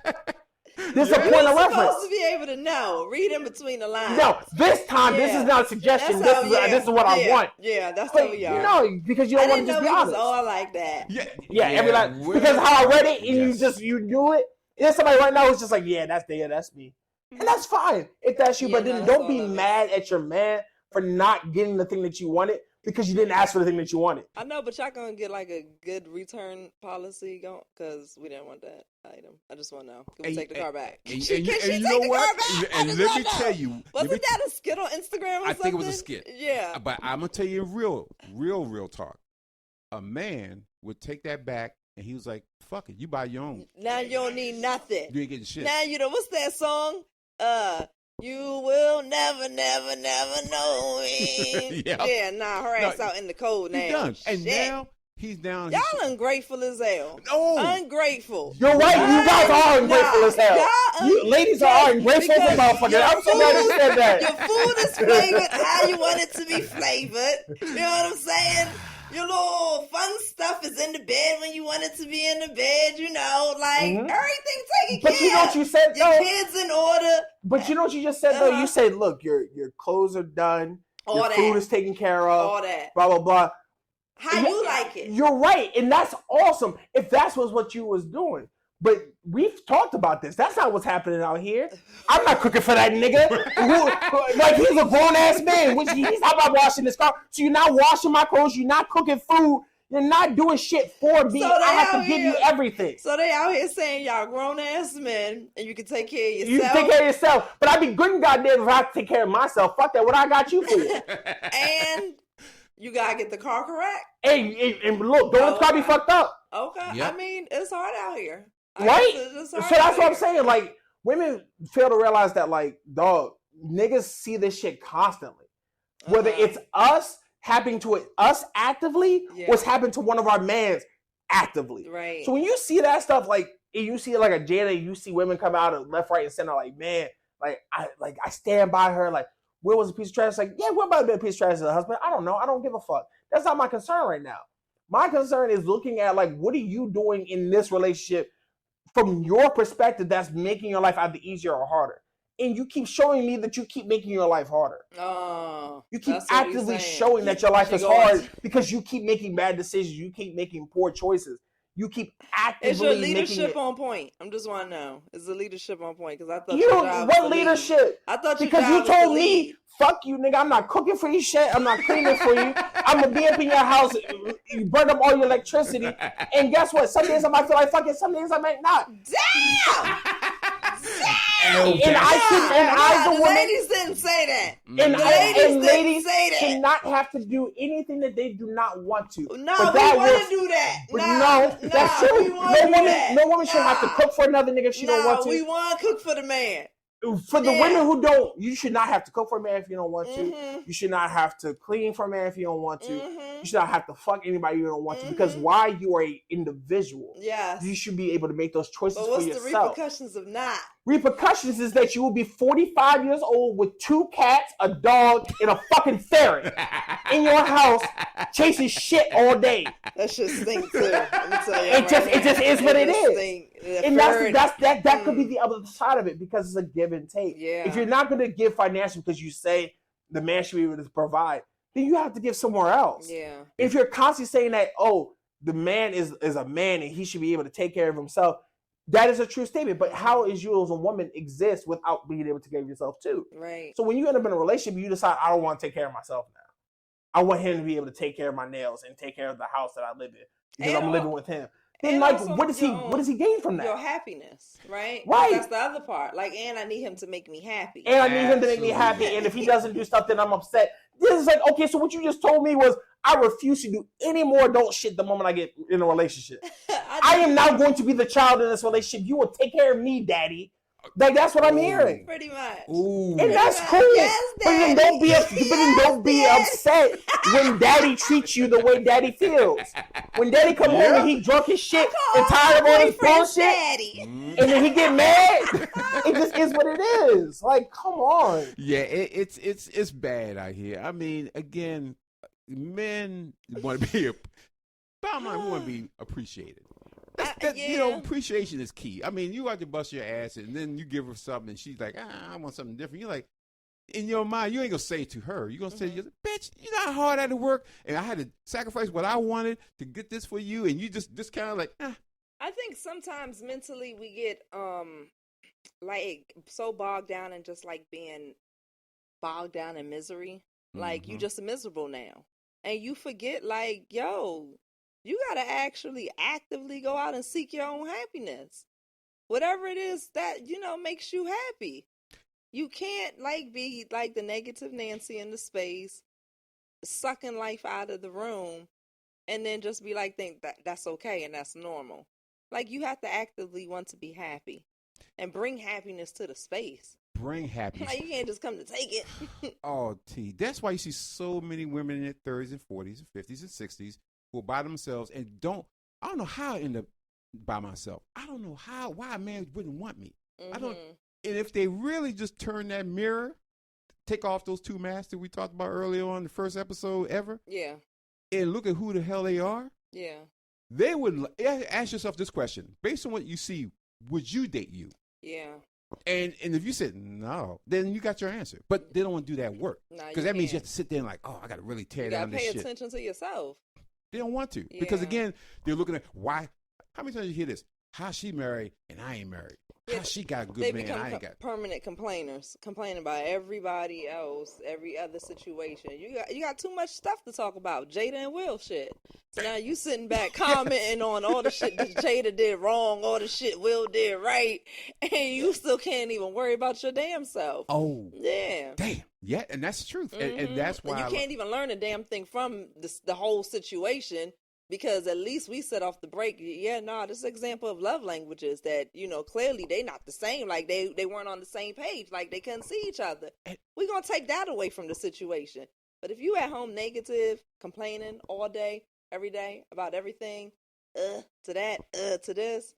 This is a point of reference. You're supposed to be able to know. Read in between the lines. No, this time, this is not a suggestion. This is what I want. Yeah, that's what we are. No, because you don't want to just be honest. All like that. Because how I read it and you knew it. There's somebody right now who's just like, yeah, that's me. And that's fine if that's you. But then don't be mad at your man for not getting the thing that you wanted because you didn't ask for the thing that you wanted. I know, but y'all gonna get like a good return policy going because we didn't want that item. I just want to know. Can we take the car back? And you know what? And let me tell you. Wasn't that a skit on Instagram or something? I think it was a skit. Yeah. But I'm going to tell you real talk. A man would take that back and he was like, fuck it. You buy your own. Now you don't need nothing. You ain't getting shit. Now you know, what's that song? You will never know me. Her ass out in the cold now. He's done. And now he's down. Y'all ungrateful as hell. No. Ungrateful. You're right. You guys are ungrateful as hell. You ladies are ungrateful as motherfuckers. I'm so glad you said that. Your food is flavored how you want it to be flavored. You know what I'm saying? Your little fun stuff is in the bed when you want it to be in the bed, you know, like everything taken care of. But you know what you said, though? Your kids in order. But you know what you just said, though? You said, look, your clothes are done. Your food is taken care of. All that. Blah, blah, blah. How you like it. You're right. And that's awesome if that's what you was doing. But we've talked about this. That's not what's happening out here. I'm not cooking for that nigga. Like, he's a grown-ass man. He's not about washing his car. So you're not washing my clothes. You're not cooking food. You're not doing shit for me. So I have to give you everything. So they out here saying y'all grown-ass men and you can take care of yourself. You can take care of yourself. But I'd be good and goddamn if I have to take care of myself. Fuck that. What I got you for? And you got to get the car correct. Hey, and look, don't car be fucked up. Okay. Yep. I mean, it's hard out here. Right? So that's what I'm saying. Like, women fail to realize that, like, dog, niggas see this shit constantly. Whether it's us happening to us actively or it's happening to one of our mans actively. Right. So when you see that stuff, like, you see like a Jada, you see women come out of left, right, and center, like, man, I stand by her, like, Will was a piece of trash. Like, yeah, Will might have been a piece of trash as a husband. I don't know. I don't give a fuck. That's not my concern right now. My concern is looking at, like, what are you doing in this relationship from your perspective that's making your life either easier or harder? And you keep showing me that you keep making your life harder. Oh, you keep actively showing that your life is hard because you keep making bad decisions. You keep making poor choices. You keep actively making it. Is your leadership on point? I'm just want to know. Is the leadership on point? Because I thought you don't. What leadership? I thought because you told me, "Fuck you, nigga. I'm not cooking for your shit. I'm not cleaning for you. I'm gonna be up in your house. You burn up all your electricity. And guess what? Some days I might feel like fucking. Some days I might not. Damn. And I, the ladies didn't say that. And ladies cannot have to do anything that they do not want to. No, but we want to do that. No, that's true. No woman should have to cook for another nigga if she don't want to. We want to cook for the man. For the women who don't, you should not have to cook for a man if you don't want to. You should not have to clean for a man if you don't want to. You should not have to fuck anybody you don't want to. Because why? You are an individual. Yes. You should be able to make those choices for yourself. But what's the repercussions of not? Repercussions is that you will be 45 years old with 2 cats, a dog, and a fucking ferret in your house chasing shit all day. That shit stink too. Let me tell you. It just is what it is. And that could be the other side of it because it's a give and take. Yeah. If you're not going to give financially because you say the man should be able to provide, then you have to give somewhere else. Yeah. If you're constantly saying that, oh, the man is a man and he should be able to take care of himself, that is a true statement. But how is you as a woman exist without being able to take care of yourself too? Right. So when you end up in a relationship, you decide, I don't want to take care of myself now. I want him to be able to take care of my nails and take care of the house that I live in because I'm living with him. Then, like, what does he gain from that? Your happiness, right? Right. That's the other part. Like, and I need him to make me happy. And I need him to make me happy. And if he doesn't do stuff, then I'm upset. This is like, okay, so what you just told me was I refuse to do any more adult shit the moment I get in a relationship. I am now going to be the child in this relationship. You will take care of me, daddy. Like, that's what I'm hearing. Pretty much. Ooh. And that's cool. Yes, but then don't be upset when daddy treats you the way daddy feels. When daddy come home and he drunk his shit and tired of all his bullshit, and then he get mad, it just is what it is. Like, come on. Yeah, it's bad out here. I mean, again, men want to be bottom line, we want to be appreciated. Appreciation is key. I mean, you have to bust your ass, and then you give her something, and she's like, I want something different. You're like, in your mind, you ain't gonna say it to her. You're gonna say, bitch, you know how hard I had to work, and I had to sacrifice what I wanted to get this for you, and you just kind of like, I think sometimes mentally we get like so bogged down and just like being bogged down in misery. Like you just miserable now, and you forget like, yo, you gotta actually actively go out and seek your own happiness, whatever it is that makes you happy. You can't like be like the negative Nancy in the space, sucking life out of the room, and then just be like, think that's okay and that's normal. Like you have to actively want to be happy and bring happiness to the space. Bring happiness. Like you can't just come to take it. Oh, T. That's why you see so many women in their 30s and 40s and 50s and 60s who are by themselves and I don't know how I end up by myself. I don't know why a man wouldn't want me. I don't. And if they really just turn that mirror, take off those two masks that we talked about earlier on the first episode ever. Yeah. And look at who the hell they are. Yeah. They would ask yourself this question. Based on what you see, would you date you? Yeah. And if you said no, then you got your answer. But they don't want to do that work. Because that means you have to sit there and like, oh, I got to really tear down this shit. You got to pay attention to yourself. They don't want to. Yeah. Because again, they're looking at why. How many times you hear this? How she married and I ain't married. How she got a good man and I ain't got. Permanent complainers, complaining about everybody else, every other situation. You got too much stuff to talk about. Jada and Will shit. So now you sitting back commenting on all the shit that Jada did wrong, all the shit Will did right, and you still can't even worry about your damn self. Oh. Yeah. Damn. Yeah, and that's the truth. And that's why. And you can't even learn a damn thing from the whole situation. Because at least we set off the break. Yeah, this is an example of love languages that, clearly they not the same. Like they weren't on the same page. Like they couldn't see each other. We're going to take that away from the situation. But if you at home negative, complaining all day, every day about everything, to that, to this,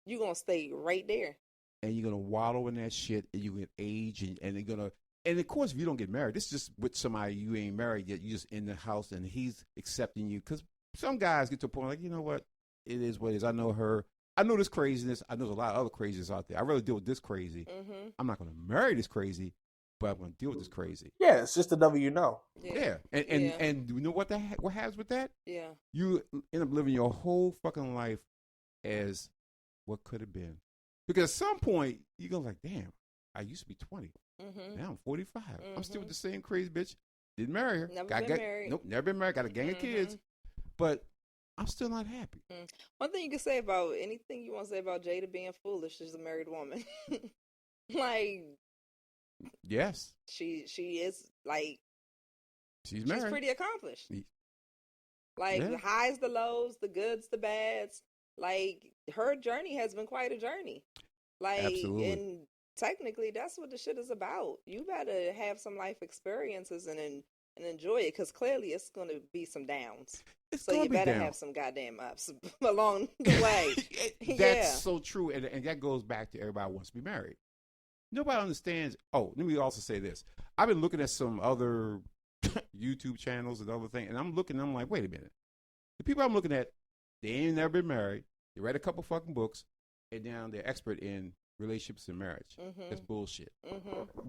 you're going to stay right there. And you're going to wallow in that shit and you're going to age and you're going to. And of course, if you don't get married, this is just with somebody you ain't married yet. You're just in the house and he's accepting you. Because some guys get to a point like, you know what? It is what it is. I know her. I know this craziness. I know there's a lot of other crazies out there. I rather deal with this crazy. I'm not going to marry this crazy, but I'm going to deal with this crazy. Yeah, it's just the devil you know. Yeah. And you know what happens with that? Yeah. You end up living your whole fucking life as what could have been. Because at some point, you go like, damn, I used to be 20. Now I'm 45. I'm still with the same crazy bitch. Didn't marry her. Never been married. Nope, never been married. Got a gang of kids. But I'm still not happy. One thing you can say about anything you want to say about Jada being foolish, she's a married woman. Like, yes, she is like she's married. She's pretty accomplished. Like the highs, the lows, the goods, the bads. Like her journey has been quite a journey. Like, absolutely. And technically, that's what the shit is about. You better have some life experiences and enjoy it, because clearly it's going to be some downs. So you better have some goddamn ups along the way. That's so true. And that goes back to everybody wants to be married. Nobody understands. Oh, let me also say this. I've been looking at some other YouTube channels and other things, and I'm like, wait a minute. The people I'm looking at, they ain't never been married. They read a couple fucking books, and now they're expert in relationships and marriage. That's bullshit.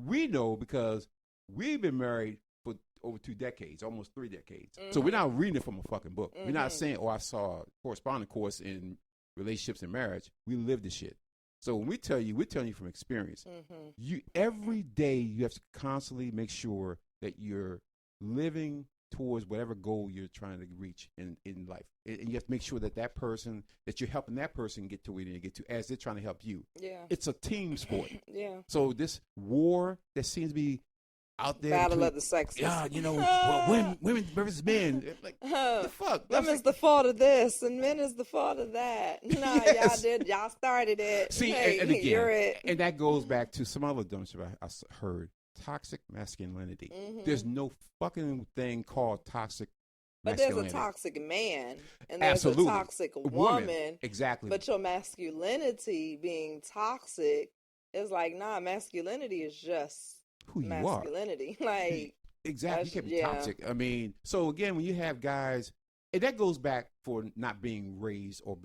We know because we've been married for over 2 decades, almost 3 decades. So we're not reading it from a fucking book. We're not saying, I saw a corresponding course in relationships and marriage. We live this shit. So when we tell you, we're telling you from experience. You every day you have to constantly make sure that you're living towards whatever goal you're trying to reach in life. And you have to make sure that person, that you're helping that person get to where they get to as they're trying to help you. Yeah. It's a team sport. Yeah. So this war that seems to be out there. Battle of the sexes. Yeah, well, women versus men. Like, the fuck? Women's the fault of this, and men is the fault of that. Nah, yes. Y'all started it. See, and again, you're it. And that goes back to some other dumb shit I heard. Toxic masculinity. There's no fucking thing called toxic masculinity. But there's a toxic man, and there's a toxic woman. Exactly. But your masculinity being toxic is like, nah, masculinity is just who you masculinity. Are. Like, exactly. You can't be toxic. I mean, so again, when you have guys And that goes back for not being raised or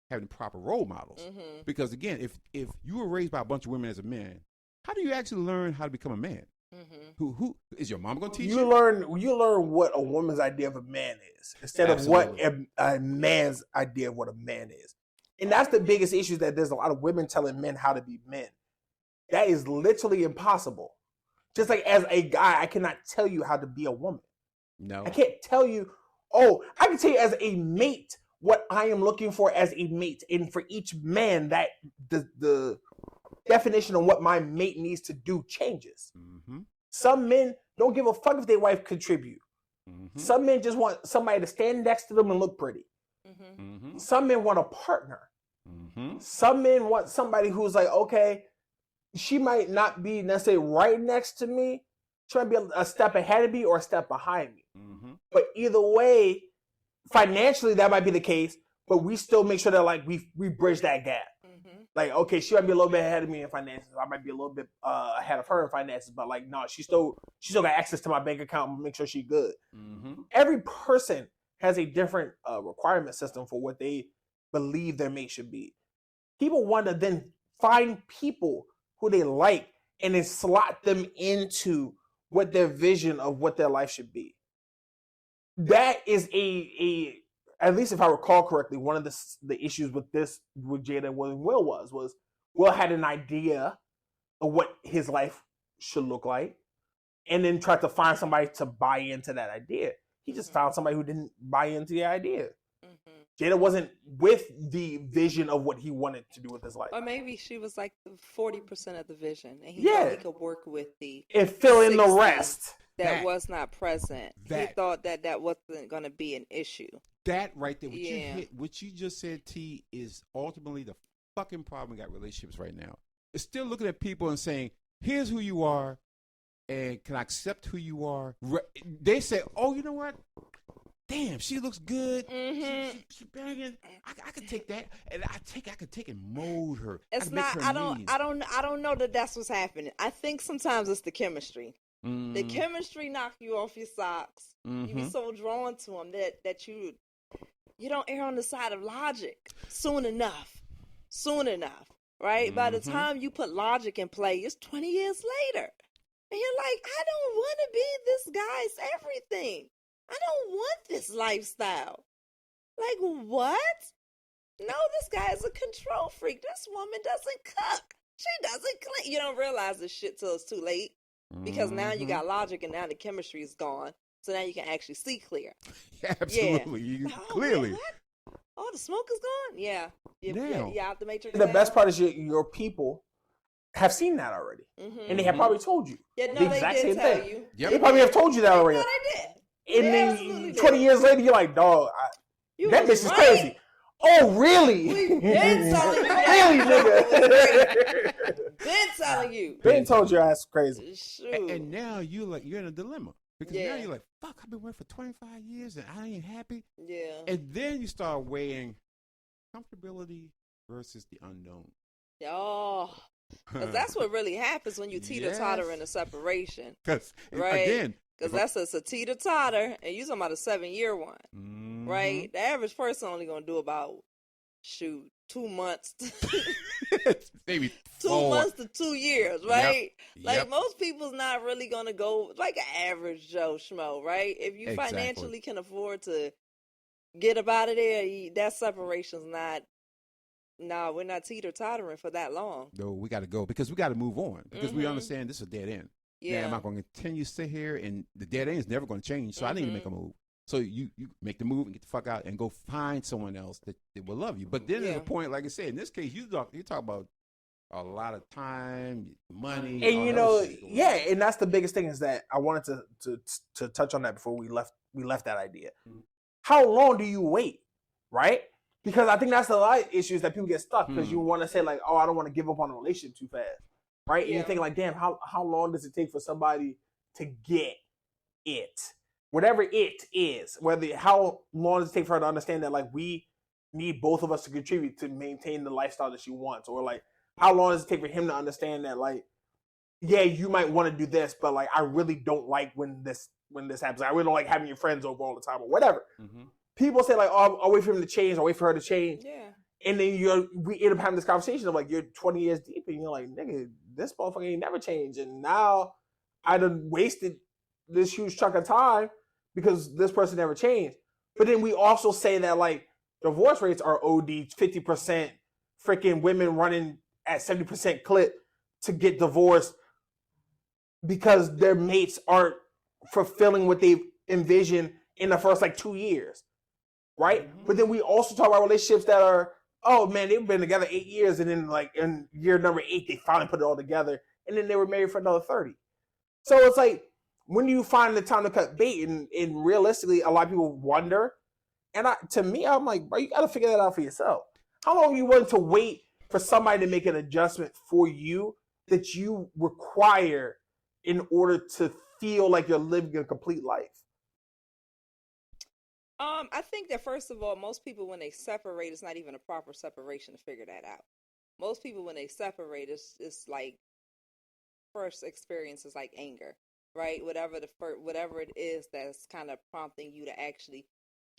having proper role models. Mm-hmm. Because again, if you were raised by a bunch of women as a man, how do you actually learn how to become a man? Mm-hmm. Who is your mama gonna teach you? You learn what a woman's idea of a man is instead Absolutely. of what a man's idea of what a man is. And that's the biggest issue, that there's a lot of women telling men how to be men. That is literally impossible. Just like as a guy, I cannot tell you how to be a woman. No. I can't tell you, I can tell you as a mate what I am looking for as a mate. And for each man, that the definition of what my mate needs to do changes. Mm-hmm. Some men don't give a fuck if their wife contribute. Mm-hmm. Some men just want somebody to stand next to them and look pretty. Mm-hmm. Mm-hmm. Some men want a partner. Mm-hmm. Some men want somebody who's like, okay, she might not be necessarily right next to me. She might be a step ahead of me or a step behind me. Mm-hmm. But either way, financially that might be the case, but we still make sure that like we bridge that gap. Mm-hmm. Like, okay, she might be a little bit ahead of me in finances. I might be a little bit ahead of her in finances, but like, no, she still got access to my bank account and make sure she's good. Mm-hmm. Every person has a different requirement system for what they believe their mate should be. People want to then find people who they like and then slot them into what their vision of what their life should be. That is at least if I recall correctly, one of the issues with Jada and Will was Will had an idea of what his life should look like, and then tried to find somebody to buy into that idea. He just found somebody who didn't buy into the idea. Mm-hmm. Jada wasn't with the vision of what he wanted to do with his life. Or maybe she was like 40% of the vision, and he thought he could work with the and fill in the rest. That was not present. He thought that wasn't going to be an issue. That right there, what you just said, T, is ultimately the fucking problem we got relationships right now. It's still looking at people and saying, here's who you are, and can I accept who you are? They say, oh, you know what? Damn, she looks good. Mm-hmm. She banging. I could take that, and I could take and mold her. It's not. I don't know that that's what's happening. I think sometimes it's the chemistry. Mm-hmm. The chemistry knock you off your socks. Mm-hmm. You be so drawn to them that you don't err on the side of logic soon enough, right? Mm-hmm. By the time you put logic in play, it's 20 years later, and you're like, I don't want to be this guy's everything. I don't want this lifestyle. Like, what? No, this guy is a control freak. This woman doesn't cook. She doesn't clean. You don't realize this shit till it's too late. Because now you got logic and now the chemistry is gone. So now you can actually see clear. Absolutely. Yeah. Clearly. Man, oh, the smoke is gone? Yeah. Yeah, out the matrix. The best part is your people have seen that already. Mm-hmm. And they have probably told you. Yeah, no, they did tell you. Yep. They probably have told you that already. No, they did. And then 20 years later, you're like, dog, that bitch is crazy. Oh, really? We've been telling you. Really, nigga? Been telling you. Been told your ass crazy. And now you're in a dilemma. Because now you're like, fuck, I've been working for 25 years and I ain't happy. Yeah. And then you start weighing comfortability versus the unknown. Oh. Because that's what really happens when you teeter-totter in a separation. Because, right? Again. Because that's a teeter-totter, and you're talking about a 7-year one, right? The average person only going to do about, 2 months. Maybe 2 months to 2 years, right? Yep. Like, most people's not really going to go like an average Joe Schmo, right? If you financially can afford to get up out of there, that separation's not, we're not teeter-tottering for that long. No, we got to go because we got to move on because we understand this is a dead end. Yeah. Now, I'm not going to continue to sit here, and the dead end is never going to change, so I need to make a move. So you make the move and get the fuck out and go find someone else that will love you. But then there's a point, like I said, in this case, you talk about a lot of time, money. And, and that's the biggest thing is that I wanted to touch on that before we left that idea. Mm-hmm. How long do you wait, right? Because I think that's a lot of issues that people get stuck because you want to say, like, oh, I don't want to give up on a relationship too fast. Right? And you think like, damn, how long does it take for somebody to get it? Whatever it is, how long does it take for her to understand that like we need both of us to contribute to maintain the lifestyle that she wants? Or like how long does it take for him to understand that like, yeah, you might want to do this, but like I really don't like when this happens. I really don't like having your friends over all the time or whatever. Mm-hmm. people say like, "Oh, I'll wait for him to change. I'll wait for her to change." Yeah. And then we end up having this conversation of like, you're 20 years deep, and you're like, "Nigga, this motherfucker ain't never changed." And now I done wasted this huge chunk of time because this person never changed. But then we also say that like divorce rates are OD, 50%, freaking women running at 70% clip to get divorced because their mates aren't fulfilling what they envisioned in the first like 2 years, right? Mm-hmm. But then we also talk about relationships that are, oh man, they've been together 8 years, and then like in year number 8 they finally put it all together, and then they were married for another 30. So it's like, when do you find the time to cut bait? And realistically, a lot of people wonder. And to me, I'm like, bro, you got to figure that out for yourself. How long are you willing to wait for somebody to make an adjustment for you that you require in order to feel like you're living a complete life? I think that first of all, most people when they separate, it's not even a proper separation to figure that out. Most people when they separate, it's like first experience is like anger, right? Whatever it is that's kind of prompting you to actually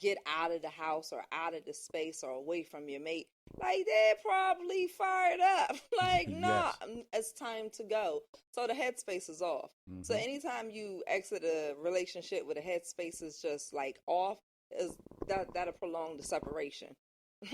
get out of the house or out of the space or away from your mate, like they're probably fired up. Like, nah, it's time to go. So the headspace is off. Mm-hmm. So anytime you exit a relationship with a headspace is just like off, is that'll prolong the separation.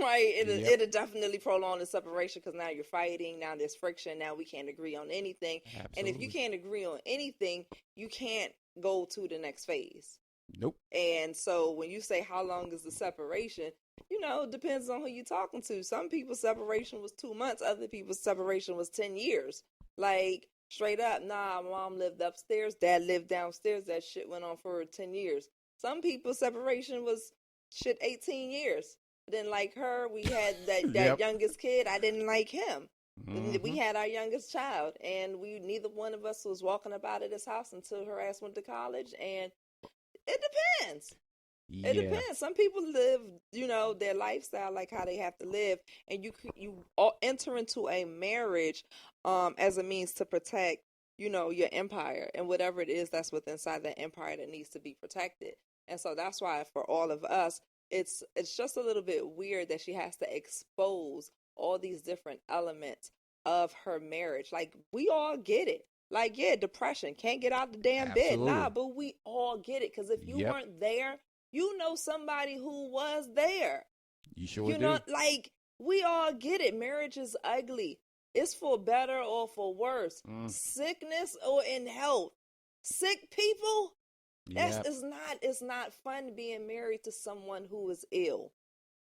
Right? It'll definitely prolong the separation because now you're fighting, now there's friction, now we can't agree on anything. Absolutely. And if you can't agree on anything, you can't go to the next phase. Nope. And so when you say how long is the separation, it depends on who you're talking to. Some people's separation was 2 months. Other people's separation was 10 years. Like, straight up, nah, mom lived upstairs, dad lived downstairs. That shit went on for 10 years. Some people's separation was 18 years. I didn't like her. We had that youngest kid. I didn't like him. Mm-hmm. We had our youngest child, and neither one of us was walking about at his house until her ass went to college. And it depends. Yeah. It depends. Some people live, their lifestyle like how they have to live, and you enter into a marriage as a means to protect, your empire and whatever it is that's within inside that empire that needs to be protected. And so that's why for all of us, it's just a little bit weird that she has to expose all these different elements of her marriage. Like, we all get it. Like, yeah, depression, can't get out the damn bed. Nah, but we all get it. Because if you weren't there, you know somebody who was there. You sure do. Like, we all get it. Marriage is ugly. It's for better or for worse. Sickness or in health. Sick people, it's not fun being married to someone who is ill.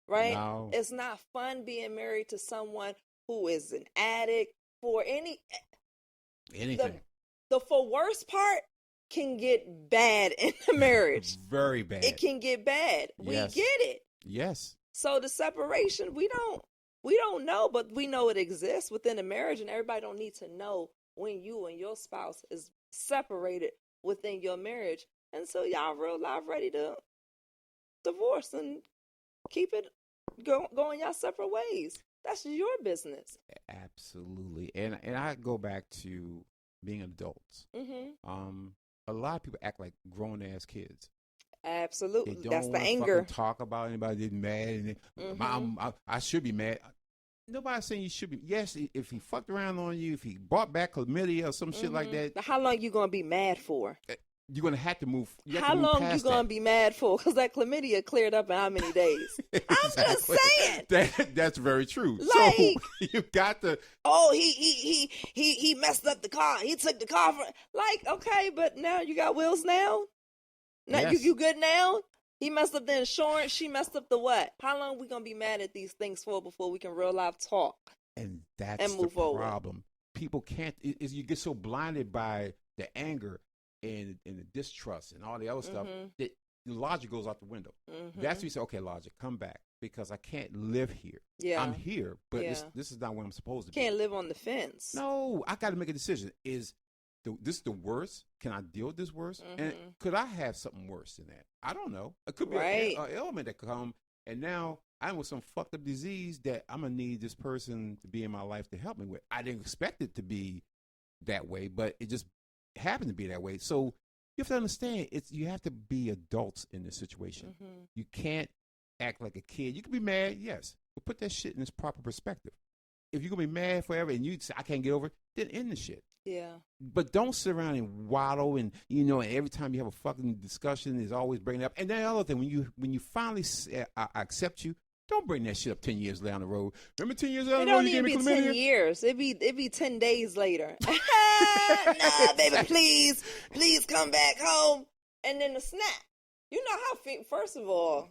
Right? No. It's not fun being married to someone who is an addict for anything. The for worse part can get bad in the marriage. Very bad. It can get bad. We get it. Yes. So the separation, we don't know, but we know it exists within the marriage, and everybody don't need to know when you and your spouse is separated within your marriage. And so y'all real life ready to divorce and keep it going y'all separate ways. That's your business. Absolutely. And I go back to being adults. Mm-hmm. A lot of people act like grown ass kids. Absolutely. They don't That's the anger. Talk about anybody getting mad, and I should be mad. Nobody's saying you should be. Yes, if he fucked around on you, if he brought back chlamydia or some shit like that. How long you gonna be mad for? You're gonna have to move. How long you gonna be mad for? Because that chlamydia cleared up in how many days? Exactly. I'm just saying. That's very true. Like, so you got to. Oh, he messed up the car. He took the car for. Like, okay, but now you got wheels now. Now you good now. He messed up the insurance. She messed up the what? How long we gonna be mad at these things for before we can real life talk? And that's the problem. People can't. You get so blinded by the anger and the distrust and all the other stuff that logic goes out the window. That's when you say, okay, logic, come back, because I can't live here. Yeah, I'm here, but this is not where I'm supposed to be. Can't live on the fence. No, I got to make a decision. Is this the worst? Can I deal with this worse? And could I have something worse than that? I don't know. It could be an ailment that could come, and now I'm with some fucked up disease that I'm gonna need this person to be in my life to help me with. I didn't expect it to be that way, but it just happened to be that way. So you have to understand, you have to be adults in this situation. You can't act like a kid. You can be mad, yes, but put that shit in its proper perspective. If you're gonna be mad forever and you say I can't get over it, then end the shit. Yeah. But don't sit around and waddle and and every time you have a fucking discussion, is always bringing it up. And then the other thing, when you finally say, I accept you, don't bring that shit up 10 years down the road. Remember 10 years down the road, you gave me chlamydia? It don't even be 10 years. It'd be 10 days later. Nah, baby, please come back home. And then the snap. You know how, first of all,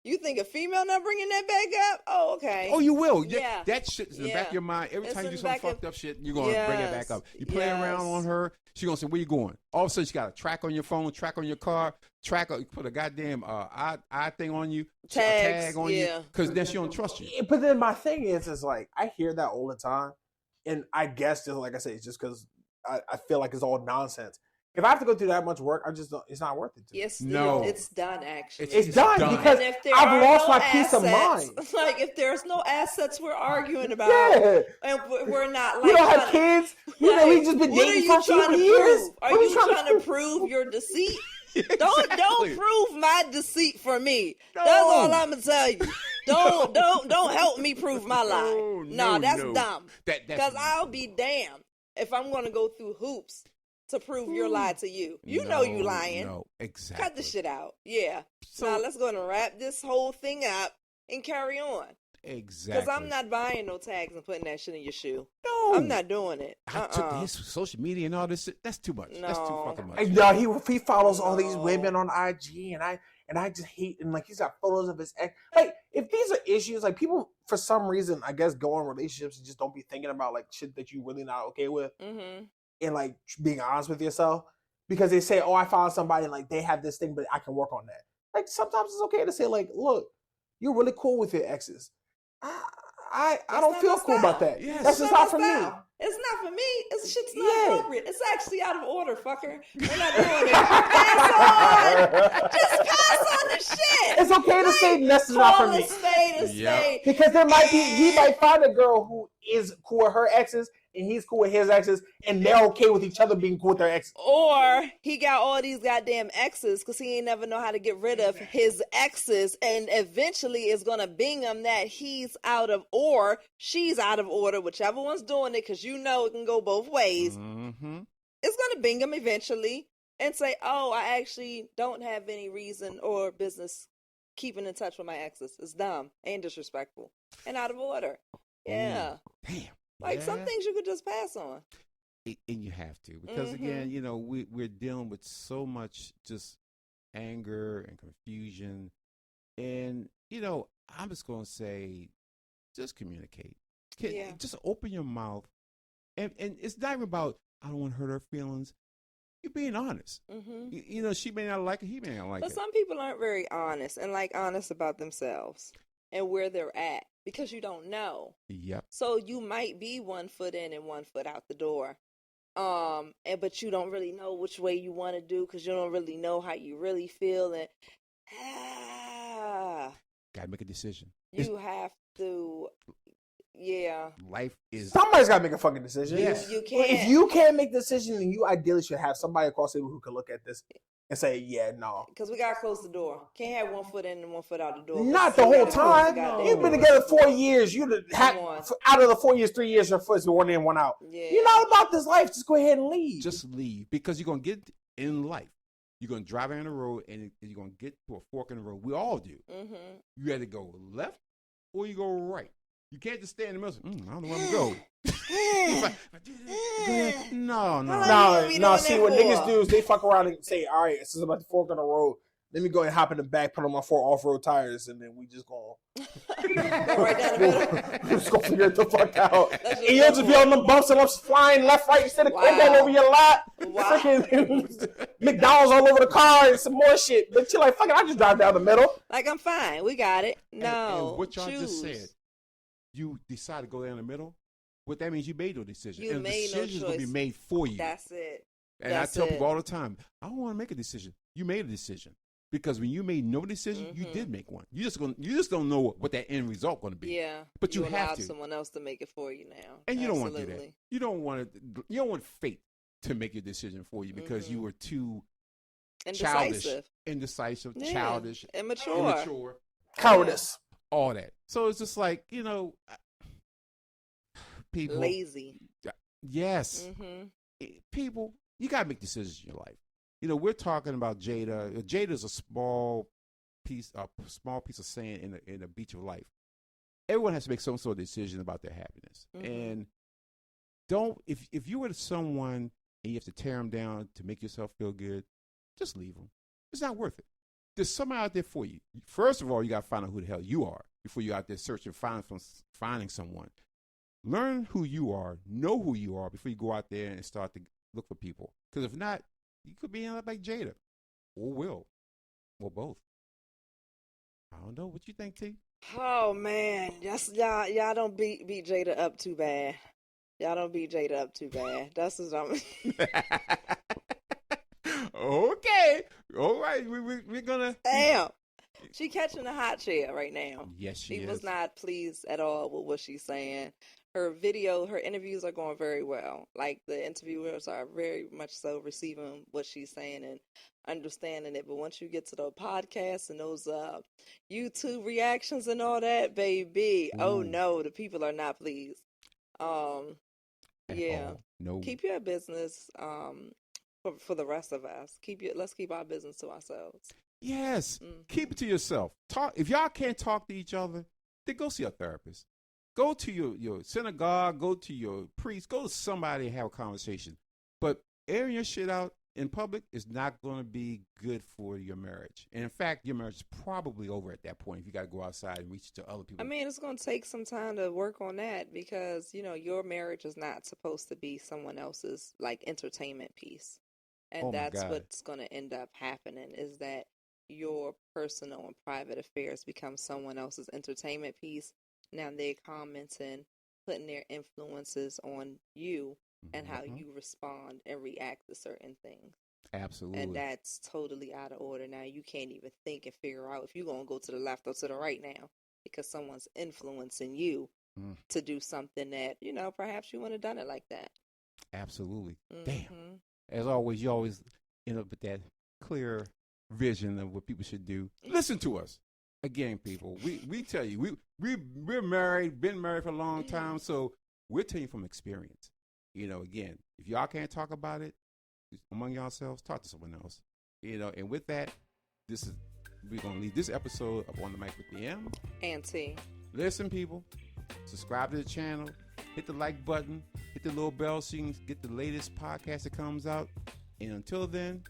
you think a female not bringing that back up? Oh, okay. Oh, you will. Yeah. That shit's in the back of your mind. Every time you do some fucked up shit, you're going to bring it back up. You play around on her, she's going to say, where you going? All of a sudden, she got a track on your phone, track on your car, put a goddamn eye thing on you, tag on you, because then she don't trust you. But then my thing is like, I hear that all the time. And I guess, just like I say, it's just because I feel like it's all nonsense. If I have to go through that much work, I just don't. It's not worth it to me. Yes, no, it's done. Actually, it's done because I've lost my peace of mind. Like if there's no assets, we're arguing about, and we're not. Like, we don't have kids. We just been dating for 2 years. Are you trying to prove your deceit? Exactly. Don't prove my deceit for me. No. That's all I'm gonna tell you. Don't help me prove my lie. No, that's dumb. Because I'll be damned if I'm gonna go through hoops to prove your lie to you. You know you lying. No, exactly. Cut the shit out. Yeah. So, now let's go and wrap this whole thing up and carry on. Exactly. Because I'm not buying no tags and putting that shit in your shoe. No. I'm not doing it. I took his social media and all this shit. That's too much. No. That's too fucking much. No, he follows all these women on IG and I just hate, and like he's got photos of his ex. Like if these are issues, like people for some reason I guess go in relationships and just don't be thinking about like shit that you really not okay with. Mm-hmm. And like being honest with yourself, because they say, "Oh, I found somebody and like they have this thing, but I can work on that." Like sometimes it's okay to say, "Like, look, you're really cool with your exes. I don't feel cool about that. Yes. That's just not for me. It's not for me. Shit's not appropriate. It's actually out of order, fucker. We're not doing it. Pass on. Just pass on the shit. It's okay to say this is not for me. Stay. Because he might find a girl who is cool with her exes and he's cool with his exes and they're okay with each other being cool with their exes. Or he got all these goddamn exes because he ain't never know how to get rid of his exes, and eventually it's gonna bing him that he's out of or she's out of order, whichever one's doing it, because you know it can go both ways. Mm-hmm. It's gonna bing him eventually and say, "Oh, I actually don't have any reason or business keeping in touch with my exes. It's dumb and disrespectful and out of order." Yeah. Damn. Like some things you could just pass on. And you have to, because again, we're dealing with so much just anger and confusion. And, I'm just going to say, just communicate. Just open your mouth. And it's not even about, I don't want to hurt her feelings. You're being honest. Mm-hmm. She may not like it, he may not like it. But some people aren't very honest and honest about themselves and where they're at because you don't know. Yep. So you might be 1 foot in and 1 foot out the door. But you don't really know which way you want to do because you don't really know how you really feel. And gotta make a decision. You have to. Yeah. Life is. Somebody's got to make a fucking decision. Yes. You can't. If you can't make the decision, then you ideally should have somebody across the table who can look at this and say, yeah, no. Because we got to close the door. Can't have 1 foot in and 1 foot out the door. Not the whole time. You've been together 4 years. Out of the 4 years, 3 years, your foot's been 1 in, 1 out. Yeah. You're not about this life. Just go ahead and leave. Just leave. Because you're going to get in life. You're going to drive down the road and you're going to get to a fork in the road. We all do. Mm-hmm. You either go left or you go right. You can't just stay in the middle. I don't know where I'm going. No. See, what niggas do is they fuck around and say, all right, this is about the fork in the road. Let me go and hop in the back, put on my 4 off-road tires, and then we just go right down the middle. Just go figure it the fuck out. And you'll just be on the bumps and I'm flying left, right, instead of all over your lap. Wow. McDonald's all over the car and some more shit. But you're like, fuck it, I just drive down the middle. Like, I'm fine. We got it. No. And what y'all just said, you decide to go down the middle, what that means you made no decision. You made no choice. Decision's going to be made for you. That's it. And I tell people all the time, I don't want to make a decision. You made a decision. Because when you made no decision, you did make one. You just don't know what that end result going to be. Yeah, but you have to. Someone else to make it for you now, and you don't want to do that. You don't want fate to make your decision for you because you were too childish, indecisive, childish, immature. Cowardice. All that. So it's just like, people. Lazy. Yes. People, you got to make decisions in your life. We're talking about Jada. Jada's a small piece of sand in the beach of life. Everyone has to make some sort of decision about their happiness. And if you were someone and you have to tear them down to make yourself feel good, just leave them. It's not worth it. There's somebody out there for you. First of all, you got to find out who the hell you are before you're out there searching, finding someone. Learn who you are, know who you are before you go out there and start to look for people. Because if not, you could be like Jada or Will or both. I don't know. What you think, T? Oh man, y'all don't beat Jada up too bad. Y'all don't beat Jada up too bad. That's what I'm. Okay, all right. We're gonna. Damn, she catching a hot chair right now. Yes, she is. Was not pleased at all with what she's saying. Her interviews are going very well. Like the interviewers are very much so receiving what she's saying and understanding it. But once you get to the podcast and those YouTube reactions and all that, baby, oh no, the people are not pleased. Yeah, no. Keep your business for the rest of us. Let's keep our business to ourselves. Yes, keep it to yourself. Talk. If y'all can't talk to each other, then go see a therapist. Go to your synagogue, go to your priest, go to somebody and have a conversation. But airing your shit out in public is not going to be good for your marriage. And in fact, your marriage is probably over at that point if you got to go outside and reach to other people. I mean, it's going to take some time to work on that because, your marriage is not supposed to be someone else's like entertainment piece. And that's what's going to end up happening is that your personal and private affairs become someone else's entertainment piece. Now they're commenting, putting their influences on you and how you respond and react to certain things. Absolutely. And that's totally out of order. Now you can't even think and figure out if you're going to go to the left or to the right now because someone's influencing you to do something that, perhaps you wouldn't have done it like that. Absolutely. Damn. As always, you always end up with that clear vision of what people should do. Listen to us. Again, people, we tell you, we're married, been married for a long time, so we're telling you from experience. Again, if y'all can't talk about it among yourselves, talk to someone else. And with that, we're going to leave this episode up on the mic with the M. And T. Listen, people, subscribe to the channel, hit the like button, hit the little bell so you can get the latest podcast that comes out. And until then,